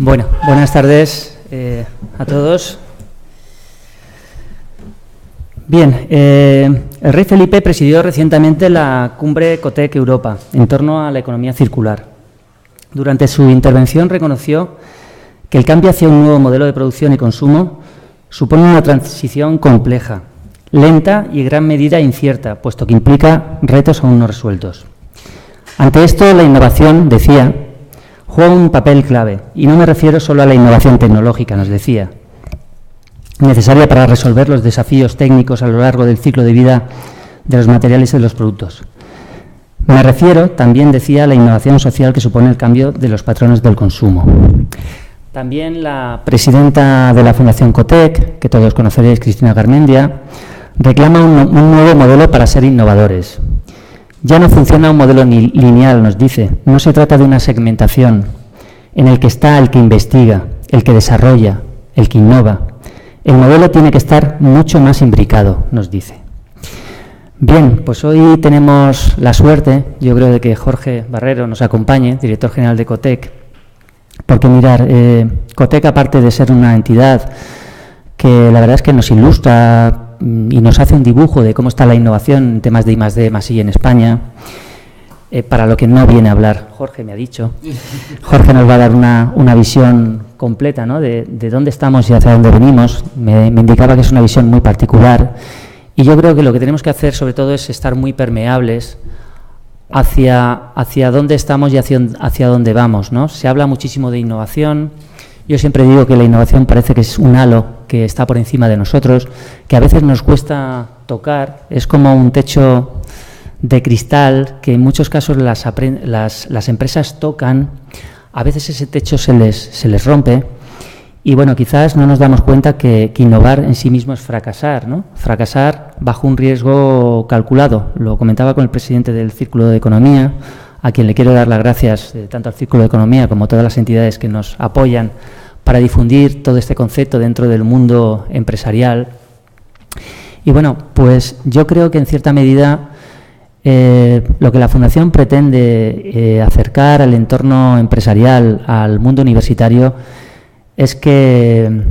Bueno, buenas tardes a todos. Bien, el rey Felipe presidió recientemente la cumbre COTEC Europa en torno a la economía circular. Durante su intervención reconoció que el cambio hacia un nuevo modelo de producción y consumo supone una transición compleja, lenta y en gran medida incierta, puesto que implica retos aún no resueltos. Ante esto, la innovación, decía, juega un papel clave, y no me refiero solo a la innovación tecnológica, nos decía, necesaria para resolver los desafíos técnicos a lo largo del ciclo de vida de los materiales y de los productos. Me refiero, también decía, a la innovación social que supone el cambio de los patrones del consumo. También la presidenta de la Fundación COTEC, que todos conoceréis, Cristina Garmendia, reclama un nuevo modelo para ser innovadores. Ya no funciona un modelo lineal, nos dice. No se trata de una segmentación en el que está el que investiga, el que desarrolla, el que innova. El modelo tiene que estar mucho más imbricado, nos dice. Bien, pues hoy tenemos la suerte, yo creo, de que Jorge Barrero nos acompañe, director general de COTEC, porque mirar, COTEC, aparte de ser una entidad que la verdad es que nos ilustra y nos hace un dibujo de cómo está la innovación en temas de I+D+I en España, para lo que no viene a hablar Jorge, me ha dicho. Jorge nos va a dar una visión completa, ¿no?, de dónde estamos y hacia dónde venimos. Me indicaba que es una visión muy particular y yo creo que lo que tenemos que hacer sobre todo es estar muy permeables hacia dónde estamos y hacia dónde vamos, ¿no? Se habla muchísimo de innovación. Yo siempre digo que la innovación parece que es un halo que está por encima de nosotros, que a veces nos cuesta tocar, es como un techo de cristal que en muchos casos las empresas tocan, a veces ese techo se les rompe y bueno, quizás no nos damos cuenta que innovar en sí mismo es fracasar, ¿no? Fracasar bajo un riesgo calculado. Lo comentaba con el presidente del Círculo de Economía, a quien le quiero dar las gracias tanto al Círculo de Economía como a todas las entidades que nos apoyan para difundir todo este concepto dentro del mundo empresarial. Y bueno, pues yo creo que en cierta medida lo que la Fundación pretende acercar al entorno empresarial, al mundo universitario, es que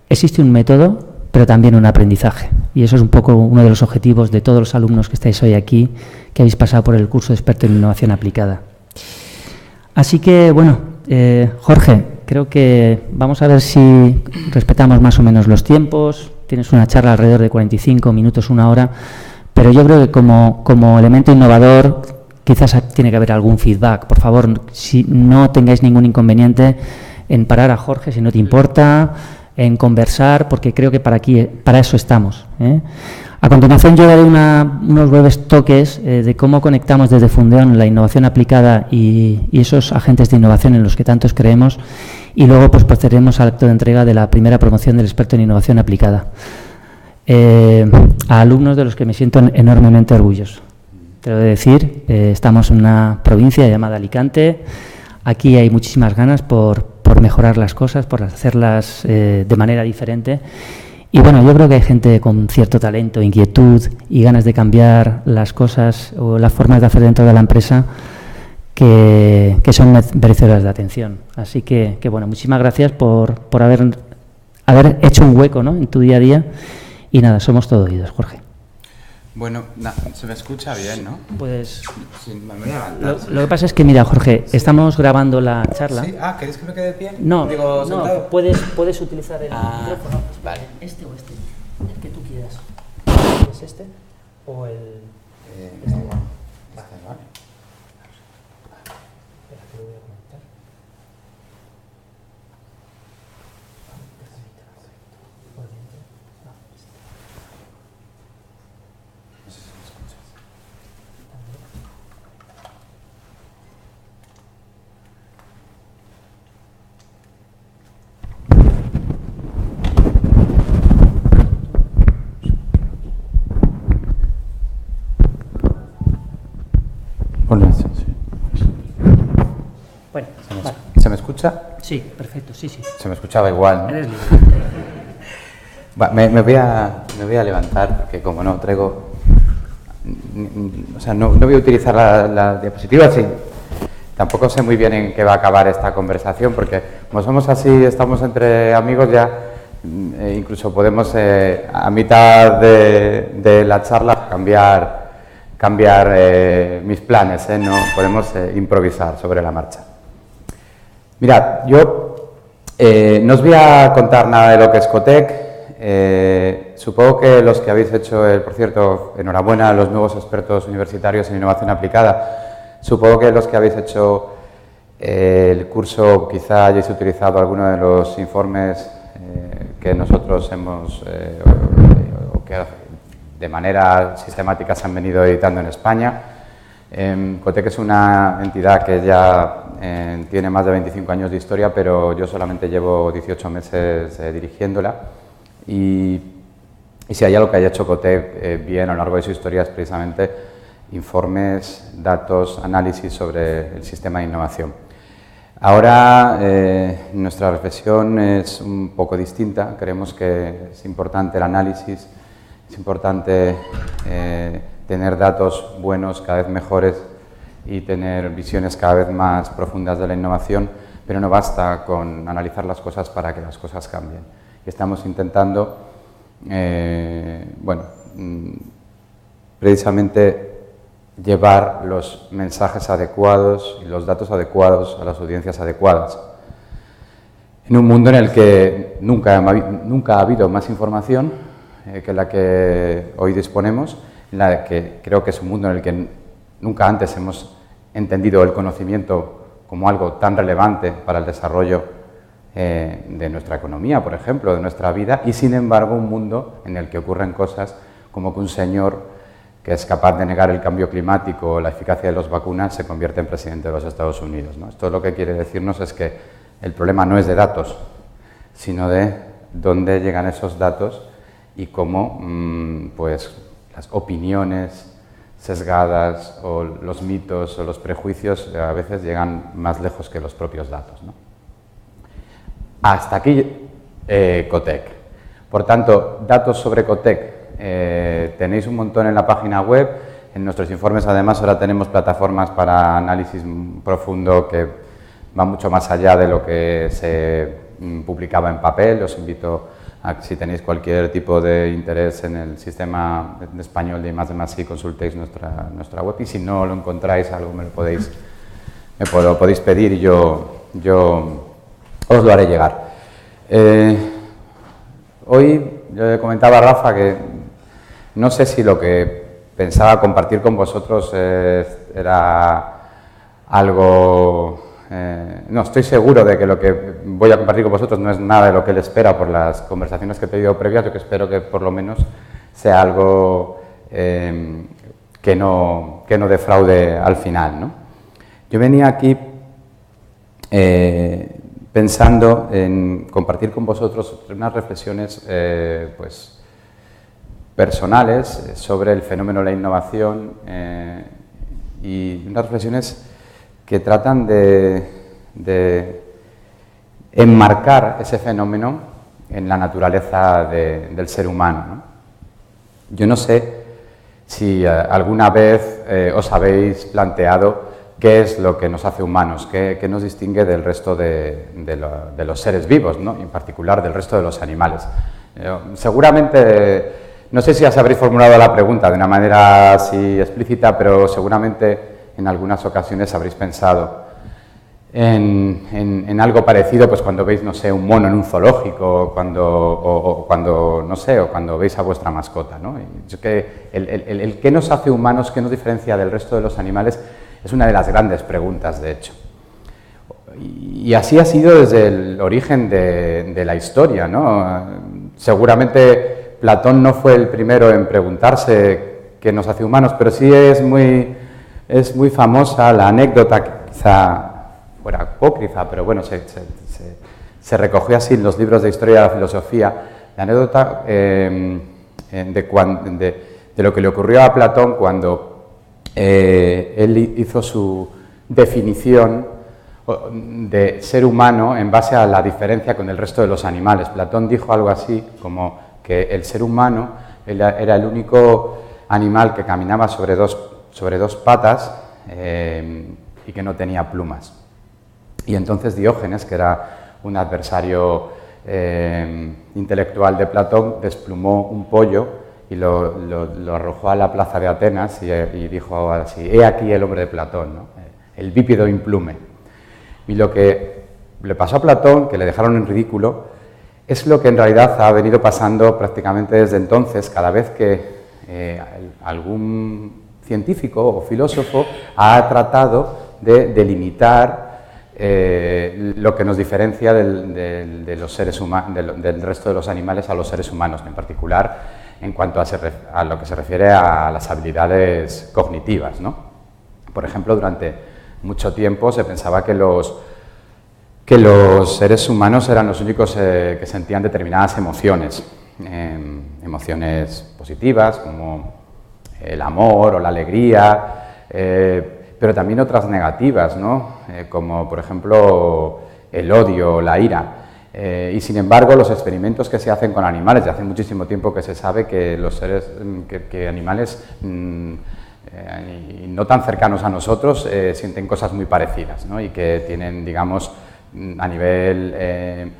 existe un método, pero también un aprendizaje. Y eso es un poco uno de los objetivos de todos los alumnos que estáis hoy aquí, que habéis pasado por el curso de experto en innovación aplicada. Así que, bueno, Jorge, creo que vamos a ver si respetamos más o menos los tiempos. Tienes una charla alrededor de 45 minutos, una hora, pero yo creo que como elemento innovador quizás tiene que haber algún feedback. Por favor, si no tengáis ningún inconveniente en parar a Jorge, si no te importa, en conversar, porque creo que para eso estamos, ¿eh? A continuación yo daré unos breves toques de cómo conectamos desde Fundeon la innovación aplicada y esos agentes de innovación en los que tantos creemos, y luego pues procederemos al acto de entrega de la primera promoción del experto en innovación aplicada. A alumnos de los que me siento enormemente orgulloso. Te lo he de decir, estamos en una provincia llamada Alicante. Aquí hay muchísimas ganas por mejorar las cosas, por hacerlas de manera diferente. Y bueno, yo creo que hay gente con cierto talento, inquietud y ganas de cambiar las cosas o las formas de hacer dentro de la empresa que son merecedoras de atención. Así que bueno, muchísimas gracias por haber hecho un hueco, ¿no?, en tu día a día. Y nada, somos todo oídos, Jorge. Bueno, se me escucha bien, ¿no? Pues sí, me voy a levantar. Lo que pasa es que, mira, Jorge, estamos grabando la charla. ¿Sí? ¿Querés que me quede de pie? No, Digo, no, puedes utilizar el micrófono. Vale. Este o este, el que tú quieras. ¿Es este o el...? Este. Vale. Espera, que lo voy a conectar. Por dentro. No sé si me escuchas. Bueno, vale. ¿Se me escucha? Sí, perfecto, sí. Se me escuchaba igual, ¿no? Eres libre. Me voy a levantar porque como no traigo... O sea, no voy a utilizar la diapositiva, sí. Tampoco sé muy bien en qué va a acabar esta conversación, porque como somos así, estamos entre amigos ya, incluso podemos a mitad de la charla cambiar mis planes, no podemos improvisar sobre la marcha. Mirad, yo no os voy a contar nada de lo que es COTEC. Supongo que los que habéis hecho, por cierto, enhorabuena a los nuevos expertos universitarios en innovación aplicada. Supongo que los que habéis hecho el curso quizá hayáis utilizado alguno de los informes que nosotros hemos, o que de manera sistemática se han venido editando en España. COTEC es una entidad que ya tiene más de 25 años de historia, pero yo solamente llevo 18 meses dirigiéndola. Y si hay algo que haya hecho COTEC bien a lo largo de su historia es precisamente informes, datos, análisis sobre el sistema de innovación. Ahora nuestra reflexión es un poco distinta. Creemos que es importante el análisis, es importante tener datos buenos, cada vez mejores, y tener visiones cada vez más profundas de la innovación, pero no basta con analizar las cosas para que las cosas cambien. Estamos intentando, precisamente llevar los mensajes adecuados y los datos adecuados a las audiencias adecuadas. En un mundo en el que nunca ha habido más información que la que hoy disponemos, en la que creo que es un mundo en el que nunca antes hemos entendido el conocimiento como algo tan relevante para el desarrollo de nuestra economía, por ejemplo, de nuestra vida, y sin embargo un mundo en el que ocurren cosas como que un señor que es capaz de negar el cambio climático o la eficacia de las vacunas se convierte en presidente de los Estados Unidos, ¿no? Esto lo que quiere decirnos es que el problema no es de datos, sino de dónde llegan esos datos y cómo pues, las opiniones sesgadas o los mitos o los prejuicios a veces llegan más lejos que los propios datos, ¿no? Hasta aquí COTEC. Por tanto, datos sobre COTEC. Tenéis un montón en la página web. En nuestros informes, además, ahora tenemos plataformas para análisis profundo que van mucho más allá de lo que se publicaba en papel. Os invito a que, si tenéis cualquier tipo de interés en el sistema de español de I+D+I, consultéis nuestra web, y si no lo encontráis, algo me lo podéis pedir y yo os lo haré llegar. Hoy yo le comentaba a Rafa que no sé si lo que pensaba compartir con vosotros era algo... no, estoy seguro de que lo que voy a compartir con vosotros no es nada de lo que él espera por las conversaciones que he tenido previas. Yo que espero que por lo menos sea algo que no defraude al final, ¿no? Yo venía aquí pensando en compartir con vosotros unas reflexiones pues, personales sobre el fenómeno de la innovación y unas reflexiones que tratan de enmarcar ese fenómeno en la naturaleza del ser humano, ¿no? Yo no sé si alguna vez os habéis planteado qué es lo que nos hace humanos, qué nos distingue del resto de los seres vivos, ¿no? En particular del resto de los animales. Seguramente, no sé si os habréis formulado la pregunta de una manera así explícita, pero seguramente en algunas ocasiones habréis pensado en algo parecido, pues cuando veis, no sé, un mono en un zoológico, o cuando veis a vuestra mascota, ¿no? Y que el qué nos hace humanos, qué nos diferencia del resto de los animales, es una de las grandes preguntas, de hecho. Y así ha sido desde el origen de la historia, ¿no? Seguramente Platón no fue el primero en preguntarse qué nos hace humanos, pero sí es muy famosa la anécdota, que quizá fuera apócrifa, pero bueno, se recogió así en los libros de historia de la filosofía, la anécdota de lo que le ocurrió a Platón cuando él hizo su definición de ser humano en base a la diferencia con el resto de los animales. Platón dijo algo así como que el ser humano era el único animal que caminaba sobre dos patas, y que no tenía plumas. Y entonces Diógenes, que era un adversario intelectual de Platón, desplumó un pollo y lo arrojó a la plaza de Atenas y dijo así: he aquí el hombre de Platón, ¿no? El bípedo implume. Y lo que le pasó a Platón, que le dejaron en ridículo, es lo que en realidad ha venido pasando prácticamente desde entonces, cada vez que algún científico o filósofo ha tratado de delimitar lo que nos diferencia de los seres humanos, del resto de los animales a los seres humanos, en particular en cuanto a lo que se refiere a las habilidades cognitivas, ¿no? Por ejemplo, durante mucho tiempo se pensaba que los seres humanos eran los únicos que sentían determinadas emociones, emociones positivas como el amor o la alegría, pero también otras negativas, ¿no? Como por ejemplo el odio o la ira. Y sin embargo, los experimentos que se hacen con animales, de hace muchísimo tiempo que se sabe que los seres, que animales no tan cercanos a nosotros sienten cosas muy parecidas, ¿no? Y que tienen, digamos, a nivel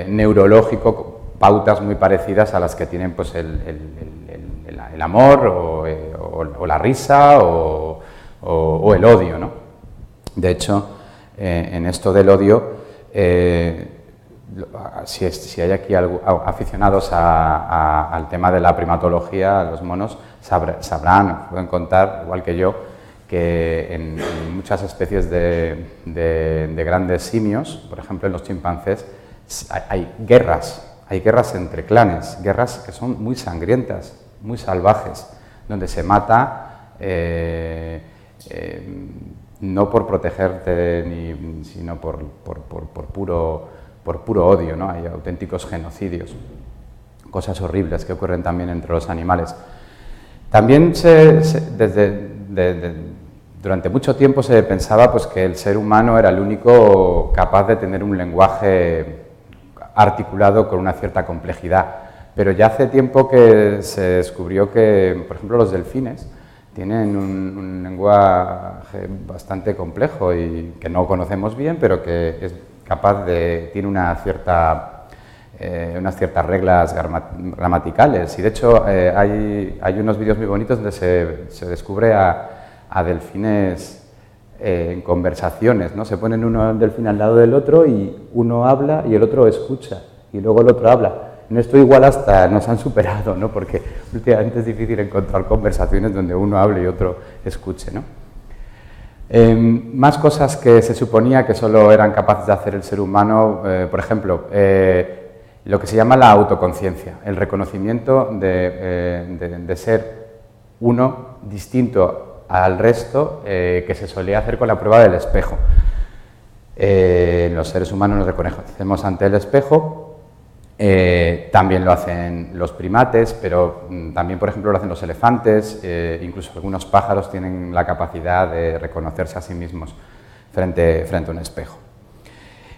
neurológico, pautas muy parecidas a las que tienen pues, el amor o la risa o el odio, ¿no? De hecho, en esto del odio, si hay aquí aficionados al tema de la primatología, los monos sabrán, pueden contar, igual que yo, que en muchas especies de grandes simios, por ejemplo en los chimpancés, hay guerras entre clanes, guerras que son muy sangrientas, muy salvajes, donde se mata no por protegerte, sino por puro odio, ¿no? Hay auténticos genocidios, cosas horribles que ocurren también entre los animales. También durante mucho tiempo se pensaba pues, que el ser humano era el único capaz de tener un lenguaje articulado con una cierta complejidad, pero ya hace tiempo que se descubrió que, por ejemplo, los delfines tienen un lenguaje bastante complejo y que no conocemos bien, pero que es capaz tiene unas ciertas reglas gramaticales. Y de hecho hay unos vídeos muy bonitos donde se descubre a delfines en conversaciones, ¿no? Se ponen un delfín al lado del otro y uno habla y el otro escucha y luego el otro habla. En esto igual hasta nos han superado, ¿no? Porque últimamente es difícil encontrar conversaciones donde uno hable y otro escuche, ¿no? Más cosas que se suponía que solo eran capaces de hacer el ser humano, por ejemplo, lo que se llama la autoconciencia, el reconocimiento de ser uno distinto al resto, que se solía hacer con la prueba del espejo. Los seres humanos nos reconocemos ante el espejo, también lo hacen los primates, pero también, por ejemplo, lo hacen los elefantes, incluso algunos pájaros tienen la capacidad de reconocerse a sí mismos frente a un espejo.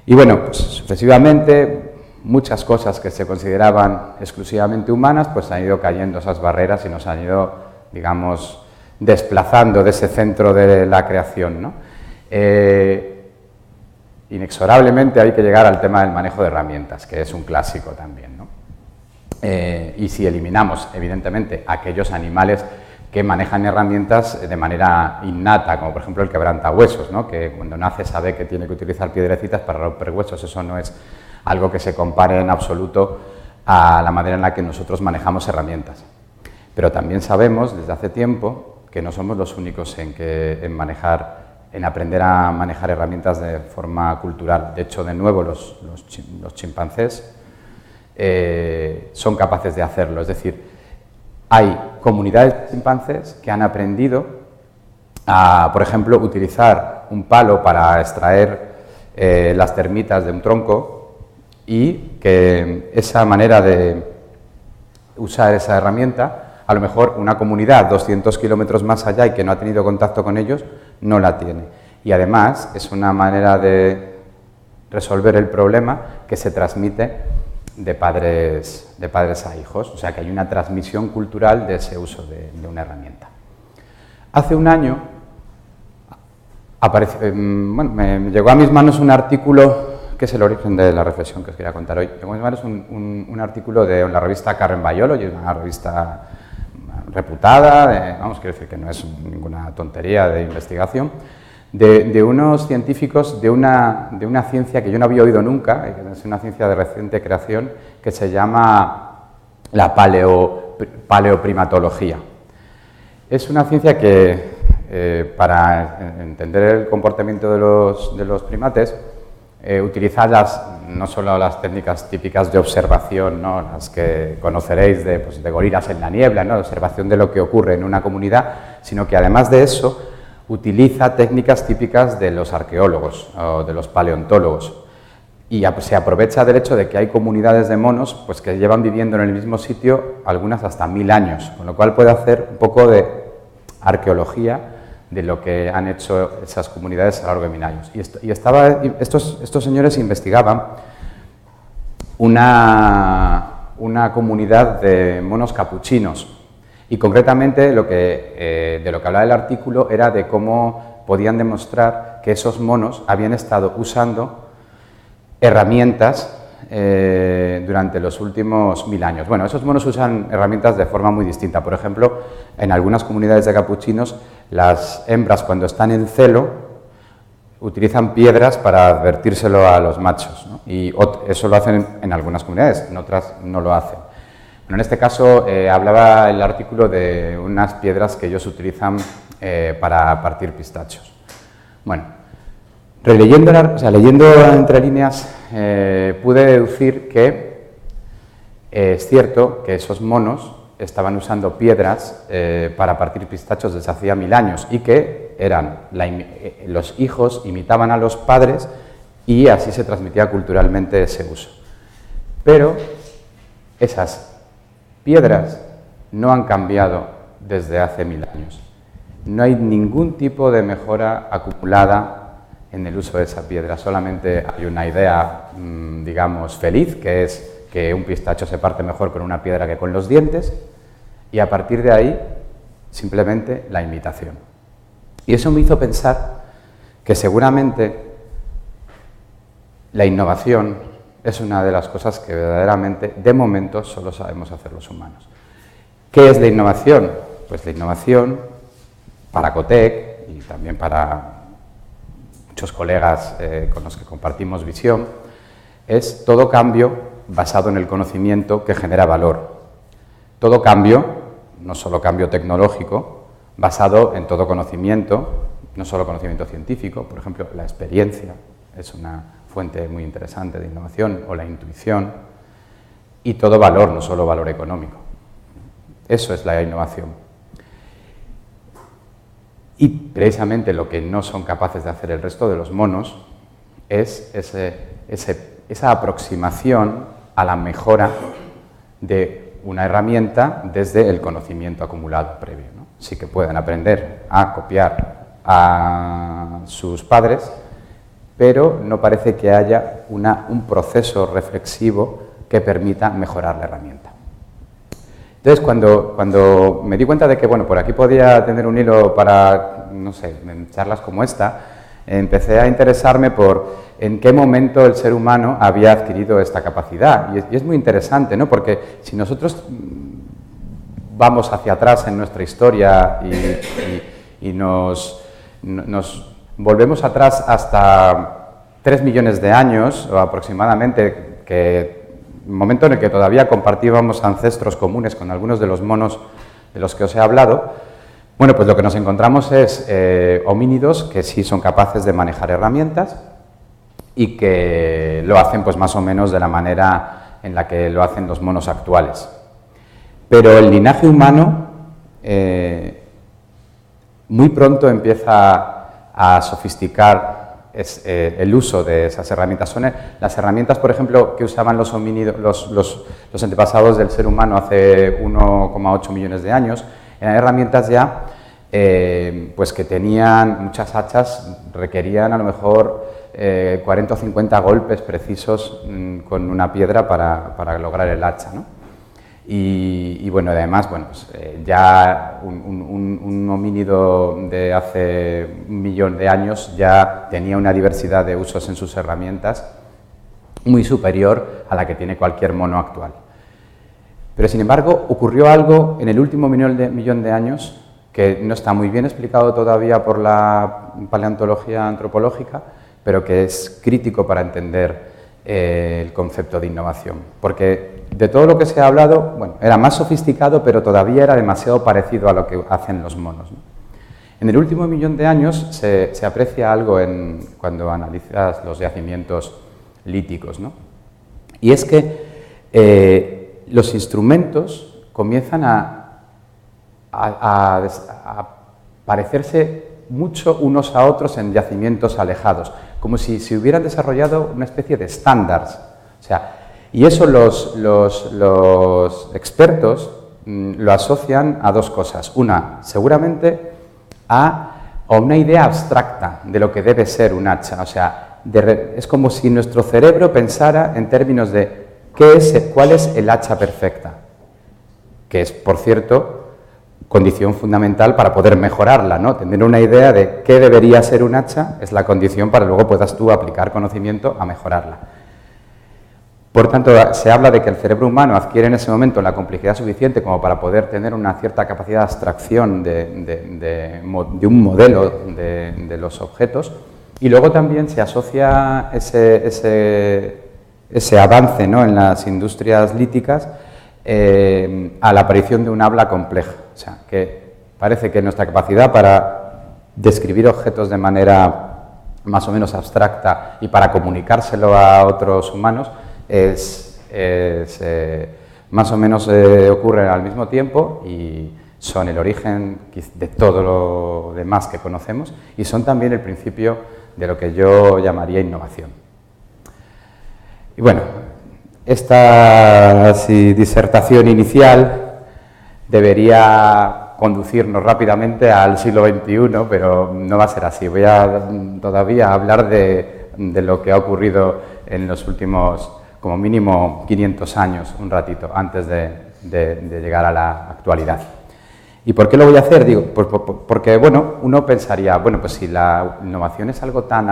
Y bueno, pues sucesivamente, muchas cosas que se consideraban exclusivamente humanas, pues han ido cayendo esas barreras y nos han ido, digamos, desplazando de ese centro de la creación, ¿no? Inexorablemente hay que llegar al tema del manejo de herramientas, que es un clásico también, ¿no? Y si eliminamos, evidentemente, aquellos animales que manejan herramientas de manera innata, como por ejemplo el quebrantahuesos, ¿no? Que cuando nace sabe que tiene que utilizar piedrecitas para romper huesos, eso no es algo que se compare en absoluto a la manera en la que nosotros manejamos herramientas. Pero también sabemos desde hace tiempo que no somos los únicos en aprender a manejar herramientas de forma cultural. De hecho, de nuevo, los chimpancés son capaces de hacerlo. Es decir, hay comunidades de chimpancés que han aprendido a, por ejemplo, utilizar un palo para extraer las termitas de un tronco y que esa manera de usar esa herramienta, a lo mejor una comunidad 200 kilómetros más allá y que no ha tenido contacto con ellos, no la tiene. Y además es una manera de resolver el problema que se transmite de padres a hijos, o sea que hay una transmisión cultural de ese uso de una herramienta. Hace un año me llegó a mis manos un artículo que es el origen de la reflexión que os quería contar hoy. Llegó a mis manos un artículo de la revista Current Biology, una revista reputada, quiero decir que no es ninguna tontería de investigación, de unos científicos de una ciencia que yo no había oído nunca, que es una ciencia de reciente creación, que se llama la paleoprimatología. Es una ciencia que, para entender el comportamiento de los primates, utiliza no solo las técnicas típicas de observación, ¿no?, las que conoceréis de gorilas en la niebla, ¿no?, de observación de lo que ocurre en una comunidad, sino que además de eso utiliza técnicas típicas de los arqueólogos o de los paleontólogos. Y se aprovecha del hecho de que hay comunidades de monos pues, que llevan viviendo en el mismo sitio algunas hasta 1000 años, con lo cual puede hacer un poco de arqueología de lo que han hecho esas comunidades a lo largo de 1000 años. Estos señores investigaban una comunidad de monos capuchinos y concretamente de lo que hablaba el artículo era de cómo podían demostrar que esos monos habían estado usando herramientas durante los últimos 1000 años. Bueno, esos monos usan herramientas de forma muy distinta. Por ejemplo, en algunas comunidades de capuchinos, las hembras cuando están en celo utilizan piedras para advertírselo a los machos, ¿no? Y eso lo hacen en algunas comunidades, en otras no lo hacen. Bueno, en este caso hablaba el artículo de unas piedras que ellos utilizan para partir pistachos. Bueno, leyendo entre líneas pude deducir que es cierto que esos monos estaban usando piedras para partir pistachos desde hacía 1000 años y que los hijos imitaban a los padres y así se transmitía culturalmente ese uso. Pero esas piedras no han cambiado desde hace 1000 años. No hay ningún tipo de mejora acumulada en el uso de esa piedra, solamente hay una idea, digamos, feliz, que es que un pistacho se parte mejor con una piedra que con los dientes, y a partir de ahí, simplemente la imitación. Y eso me hizo pensar que seguramente la innovación es una de las cosas que verdaderamente, de momento, solo sabemos hacer los humanos. ¿Qué es la innovación? Pues la innovación, para Cotec y también para muchos colegas con los que compartimos visión, es todo cambio basado en el conocimiento que genera valor. Todo cambio, no solo cambio tecnológico, basado en todo conocimiento, no solo conocimiento científico, por ejemplo, la experiencia es una fuente muy interesante de innovación, o la intuición, y todo valor, no solo valor económico. Eso es la innovación. Y precisamente lo que no son capaces de hacer el resto de los monos es esa aproximación a la mejora de una herramienta desde el conocimiento acumulado previo, ¿no? Sí que pueden aprender a copiar a sus padres, pero no parece que haya un proceso reflexivo que permita mejorar la herramienta. Entonces, cuando me di cuenta de que, bueno, por aquí podía tener un hilo para, no sé, en charlas como esta, empecé a interesarme por en qué momento el ser humano había adquirido esta capacidad. Y es muy interesante, ¿no? Porque si nosotros vamos hacia atrás en nuestra historia y nos volvemos atrás hasta 3 millones de años, o aproximadamente, momento en el que todavía compartíamos ancestros comunes con algunos de los monos de los que os he hablado, bueno, pues lo que nos encontramos es homínidos que sí son capaces de manejar herramientas y que lo hacen pues más o menos de la manera en la que lo hacen los monos actuales. Pero el linaje humano muy pronto empieza a sofisticar el uso de esas herramientas. Son las herramientas, por ejemplo, que usaban los homínidos, los antepasados del ser humano hace 1,8 millones de años, eran herramientas ya pues que tenían muchas hachas, requerían a lo mejor 40 o 50 golpes precisos con una piedra para lograr el hacha, ¿no? Y bueno, además, bueno, pues, ya un homínido de hace 1 millón de años ya tenía una diversidad de usos en sus herramientas muy superior a la que tiene cualquier mono actual. Pero, sin embargo, ocurrió algo en el último millón de años que no está muy bien explicado todavía por la paleontología antropológica, pero que es crítico para entender el concepto de innovación. Porque de todo lo que se ha hablado, bueno, era más sofisticado, pero todavía era demasiado parecido a lo que hacen los monos, ¿no? En el último millón de años se aprecia algo cuando analizas los yacimientos líticos, ¿no? Y es que los instrumentos comienzan a parecerse mucho unos a otros en yacimientos alejados, como si se hubieran desarrollado una especie de estándares. O sea, y eso los expertos lo asocian a 2 cosas. Una, seguramente, a una idea abstracta de lo que debe ser un hacha. O sea, es como si nuestro cerebro pensara en términos de cuál es el hacha perfecta, que es, por cierto, condición fundamental para poder mejorarla, ¿no? Tener una idea de qué debería ser un hacha es la condición para luego puedas tú aplicar conocimiento a mejorarla. Por tanto, se habla de que el cerebro humano adquiere en ese momento la complejidad suficiente como para poder tener una cierta capacidad de abstracción de un modelo de los objetos, y luego también se asocia ese avance, ¿no?, en las industrias líticas a la aparición de un habla compleja. O sea, que parece que nuestra capacidad para describir objetos de manera más o menos abstracta y para comunicárselo a otros humanos más o menos ocurren al mismo tiempo y son el origen de todo lo demás que conocemos y son también el principio de lo que yo llamaría innovación. Y bueno, esta disertación inicial debería conducirnos rápidamente al siglo XXI, pero no va a ser así. Voy a todavía hablar de lo que ha ocurrido en los últimos, como mínimo, 500 años, un ratito, antes de llegar a la actualidad. ¿Y por qué lo voy a hacer? Digo, pues porque, bueno, uno pensaría, bueno, pues si la innovación es algo tan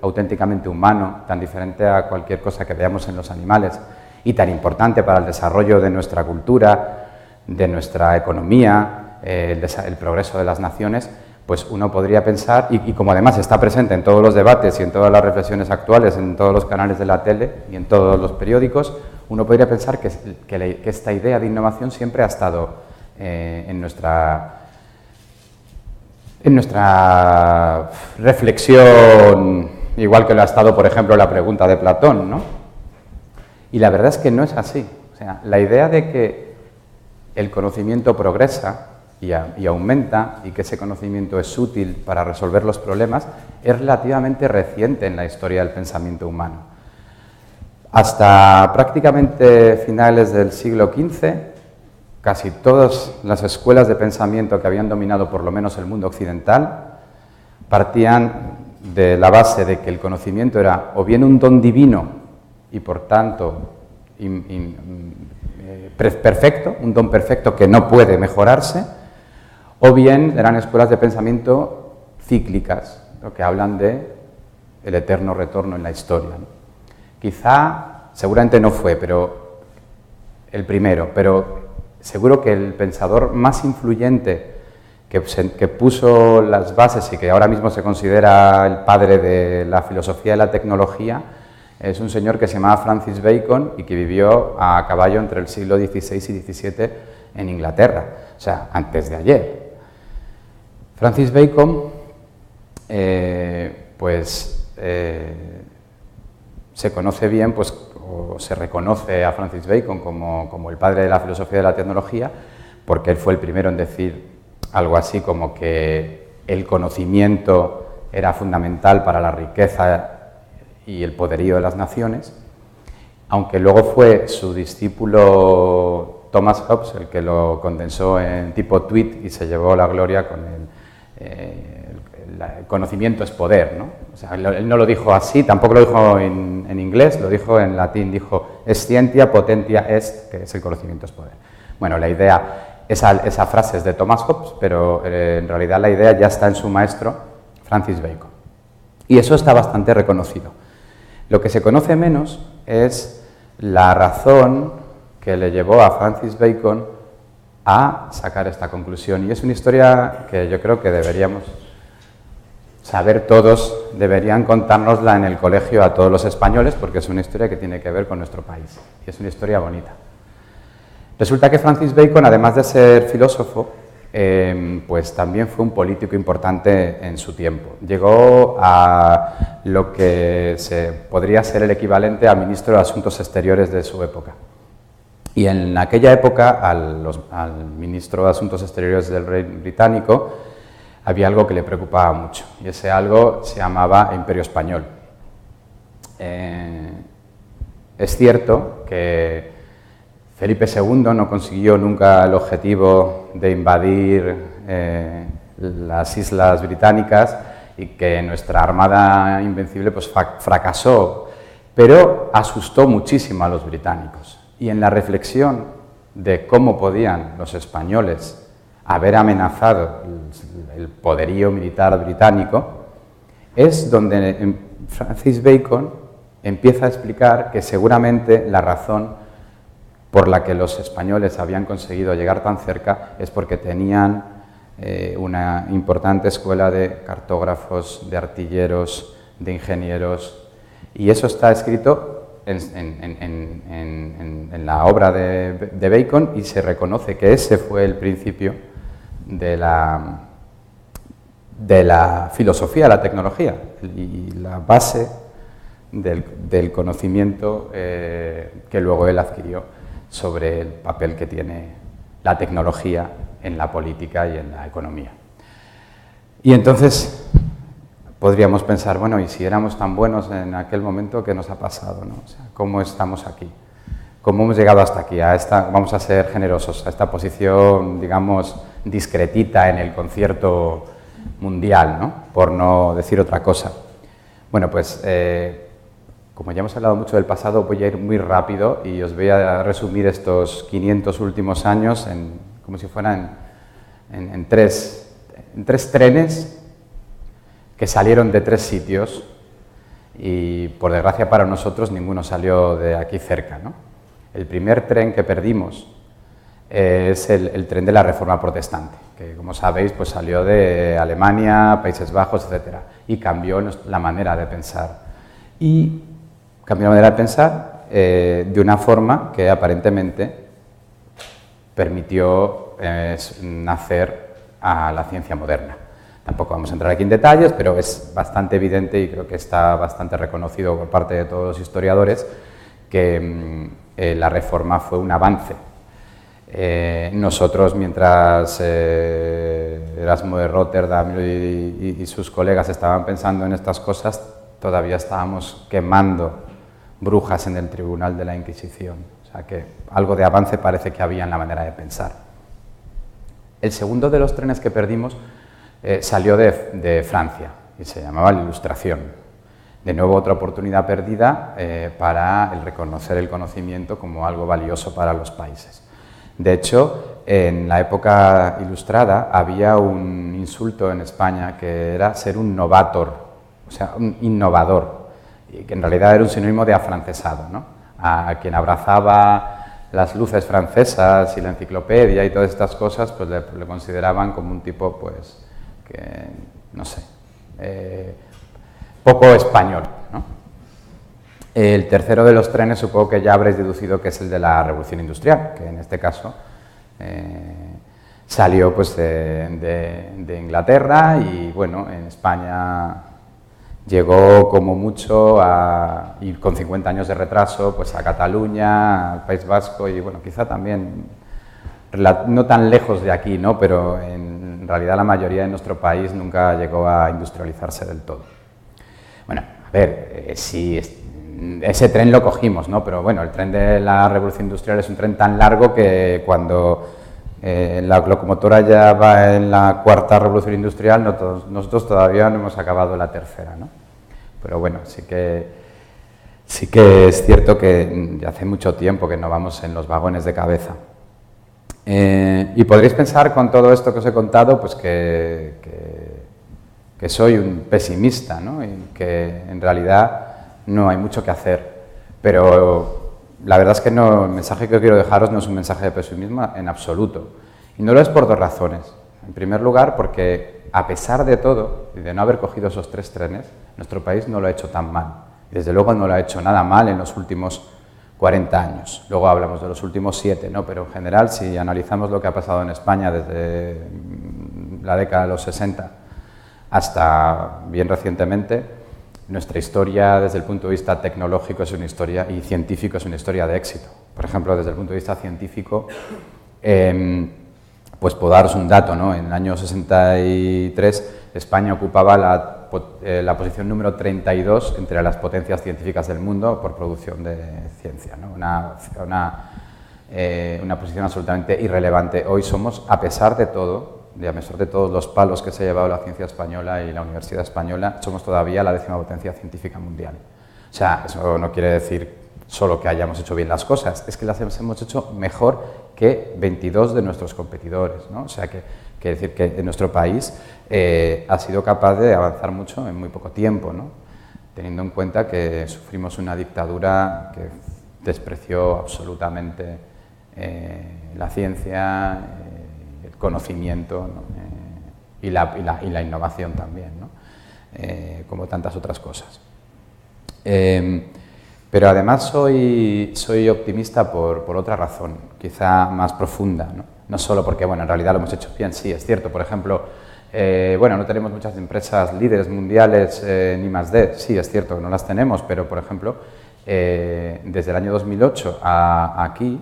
auténticamente humano, tan diferente a cualquier cosa que veamos en los animales y tan importante para el desarrollo de nuestra cultura, de nuestra economía, el progreso de las naciones, pues uno podría pensar, y como además está presente en todos los debates y en todas las reflexiones actuales, en todos los canales de la tele y en todos los periódicos, uno podría pensar que esta idea de innovación siempre ha estado en nuestra reflexión, igual que lo ha estado, por ejemplo, la pregunta de Platón, ¿no? Y la verdad es que no es así. O sea, la idea de que el conocimiento progresa y aumenta y que ese conocimiento es útil para resolver los problemas es relativamente reciente en la historia del pensamiento humano. Hasta prácticamente finales del siglo XV, casi todas las escuelas de pensamiento que habían dominado por lo menos el mundo occidental partían de la base de que el conocimiento era o bien un don divino y por tanto perfecto, un don perfecto que no puede mejorarse, o bien eran escuelas de pensamiento cíclicas, lo que hablan de el eterno retorno en la historia, ¿no? Quizá, seguramente no fue el primero, pero seguro que el pensador más influyente que puso las bases y que ahora mismo se considera el padre de la filosofía de la tecnología es un señor que se llamaba Francis Bacon y que vivió a caballo entre el siglo XVI y XVII en Inglaterra, o sea, antes de ayer. Francis Bacon, se conoce bien, pues, o se reconoce a Francis Bacon como el padre de la filosofía de la tecnología, porque él fue el primero en decir algo así como que el conocimiento era fundamental para la riqueza y el poderío de las naciones, aunque luego fue su discípulo Thomas Hobbes el que lo condensó en tipo tweet y se llevó la gloria con el conocimiento es poder, ¿no? O O sea, él no lo dijo así, tampoco lo dijo en inglés, lo dijo en latín, dijo scientia potentia est, que es el conocimiento es poder. Bueno, la idea, esa frase es de Thomas Hobbes, pero en realidad la idea ya está en su maestro, Francis Bacon. Y eso está bastante reconocido. Lo que se conoce menos es la razón que le llevó a Francis Bacon a sacar esta conclusión. Y es una historia que yo creo que deberíamos saber todos, deberían contárnosla en el colegio a todos los españoles, porque es una historia que tiene que ver con nuestro país. Y es una historia bonita. Resulta que Francis Bacon, además de ser filósofo, pues también fue un político importante en su tiempo. Llegó a lo que podría ser el equivalente a ministro de Asuntos Exteriores de su época. Y en aquella época, al ministro de Asuntos Exteriores del Reino Británico, había algo que le preocupaba mucho, y ese algo se llamaba Imperio Español. Es cierto que Felipe II no consiguió nunca el objetivo de invadir las islas británicas y que nuestra Armada Invencible pues, fracasó, pero asustó muchísimo a los británicos. Y en la reflexión de cómo podían los españoles haber amenazado el poderío militar británico, es donde Francis Bacon empieza a explicar que seguramente la razón por la que los españoles habían conseguido llegar tan cerca es porque tenían una importante escuela de cartógrafos, de artilleros, de ingenieros, y eso está escrito en la obra de Bacon, y se reconoce que ese fue el principio de la filosofía de la tecnología y la base del conocimiento que luego él adquirió sobre el papel que tiene la tecnología en la política y en la economía. Y entonces podríamos pensar, bueno, ¿y si éramos tan buenos en aquel momento, qué nos ha pasado, ¿no? O sea, ¿cómo estamos aquí? ¿Cómo hemos llegado hasta aquí? Vamos a ser generosos, a esta posición, digamos, discretita en el concierto mundial, ¿no? Por no decir otra cosa. Bueno, pues como ya hemos hablado mucho del pasado, voy a ir muy rápido y os voy a resumir estos 500 últimos años como si fueran en tres trenes que salieron de 3 sitios y, por desgracia para nosotros, ninguno salió de aquí cerca, ¿no? El primer tren que perdimos es el tren de la Reforma Protestante, que, como sabéis, pues salió de Alemania, Países Bajos, etcétera, y cambió la manera de pensar. Y cambió la manera de pensar de una forma que aparentemente permitió nacer a la ciencia moderna. Tampoco vamos a entrar aquí en detalles, pero es bastante evidente y creo que está bastante reconocido por parte de todos los historiadores que la Reforma fue un avance. Nosotros, mientras Erasmo de Rotterdam y sus colegas estaban pensando en estas cosas, todavía estábamos quemando brujas en el tribunal de la Inquisición. O sea que algo de avance parece que había en la manera de pensar. El segundo de los trenes que perdimos salió de Francia y se llamaba la Ilustración. De nuevo, otra oportunidad perdida para el reconocer el conocimiento como algo valioso para los países. De hecho, en la época ilustrada había un insulto en España que era ser un novator, o sea, un innovador, y que en realidad era un sinónimo de afrancesado, ¿no? A quien abrazaba las luces francesas y la enciclopedia y todas estas cosas, pues le consideraban como un tipo, pues, que, no sé, poco español, ¿no? El tercero de los trenes supongo que ya habréis deducido que es el de la Revolución Industrial, que en este caso salió pues de Inglaterra y, bueno, en España llegó como mucho y con 50 años de retraso pues a Cataluña, al País Vasco y, bueno, quizá también no tan lejos de aquí, ¿no? Pero en realidad la mayoría de nuestro país nunca llegó a industrializarse del todo. Bueno, a ver, sí, ese tren lo cogimos, ¿no? Pero bueno, el tren de la Revolución Industrial es un tren tan largo que cuando la locomotora ya va en la 4ª Revolución Industrial, nosotros todavía no hemos acabado la 3ª, ¿no? pero bueno, sí que es cierto que ya hace mucho tiempo que no vamos en los vagones de cabeza. Y podréis pensar con todo esto que os he contado, pues que soy un pesimista, ¿no? Y que en realidad no hay mucho que hacer. Pero la verdad es que no, el mensaje que quiero dejaros no es un mensaje de pesimismo en absoluto. Y no lo es por dos razones. En primer lugar, porque a pesar de todo, y de no haber cogido esos 3 trenes, nuestro país no lo ha hecho tan mal. Y desde luego no lo ha hecho nada mal en los últimos 40 años. Luego hablamos de los últimos 7, ¿no? Pero en general, si analizamos lo que ha pasado en España desde la década de los 60 hasta bien recientemente, nuestra historia desde el punto de vista tecnológico es una historia, y científico es una historia de éxito. Por ejemplo, desde el punto de vista científico, pues puedo daros un dato, ¿no? En el año 63 España ocupaba la posición número 32 entre las potencias científicas del mundo por producción de ciencia, ¿no? Una posición absolutamente irrelevante. Hoy somos, a pesar de todo, a pesar de todos los palos que se ha llevado la ciencia española y la Universidad Española, somos todavía la 10ª potencia científica mundial. O sea, eso no quiere decir solo que hayamos hecho bien las cosas, es que las hemos hecho mejor que 22 de nuestros competidores, ¿no? O sea, que decir que nuestro país ha sido capaz de avanzar mucho en muy poco tiempo, ¿no? Teniendo en cuenta que sufrimos una dictadura que despreció absolutamente la ciencia, el conocimiento, ¿no? y la innovación también, ¿no? Como tantas otras cosas. Pero además soy optimista por otra razón, quizá más profunda, ¿no? No solo porque, bueno, en realidad lo hemos hecho bien, sí, es cierto. Por ejemplo, bueno, no tenemos muchas empresas líderes mundiales ni más de, sí, es cierto que no las tenemos, pero, por ejemplo, desde el año 2008 a aquí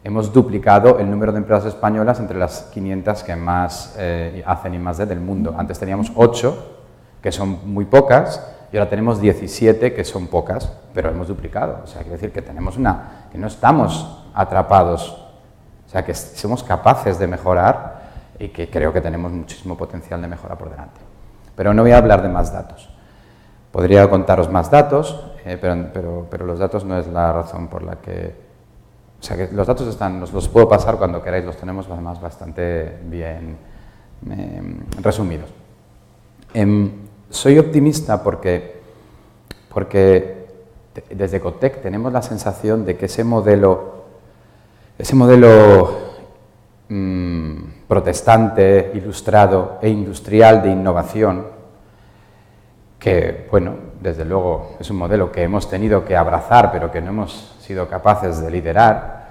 hemos duplicado el número de empresas españolas entre las 500 que más hacen I+D del mundo. Antes teníamos 8, que son muy pocas, y ahora tenemos 17, que son pocas, pero hemos duplicado. O sea, quiere decir que tenemos que no estamos atrapados, o sea, que somos capaces de mejorar y que creo que tenemos muchísimo potencial de mejora por delante. Pero no voy a hablar de más datos. Podría contaros más datos, pero los datos no es la razón por la que... O sea, que los datos están, os los puedo pasar cuando queráis, los tenemos además bastante bien resumidos. Soy optimista porque desde Cotec tenemos la sensación de que ese modelo protestante, ilustrado e industrial de innovación, que, bueno, desde luego es un modelo que hemos tenido que abrazar, pero que no hemos sido capaces de liderar,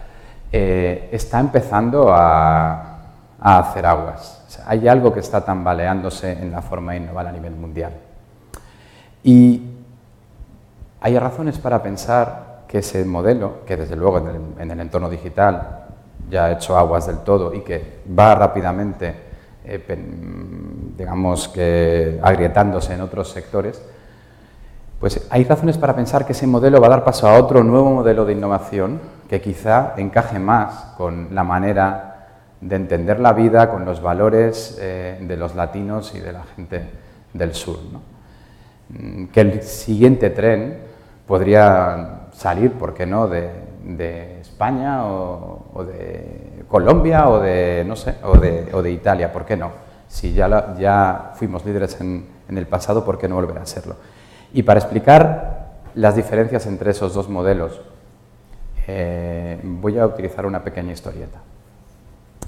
está empezando a hacer aguas. O sea, hay algo que está tambaleándose en la forma de innovar a nivel mundial. Y hay razones para pensar que ese modelo, que desde luego en el entorno digital ya ha hecho aguas del todo y que va rápidamente, digamos que agrietándose en otros sectores, pues hay razones para pensar que ese modelo va a dar paso a otro nuevo modelo de innovación que quizá encaje más con la manera de entender la vida, con los valores de los latinos y de la gente del sur, ¿no? Que el siguiente tren podría salir, ¿por qué no?, de España o de Colombia o de, no sé, o de Italia, ¿por qué no? Si ya fuimos líderes en el pasado, ¿por qué no volver a serlo? Y para explicar las diferencias entre esos dos modelos, voy a utilizar una pequeña historieta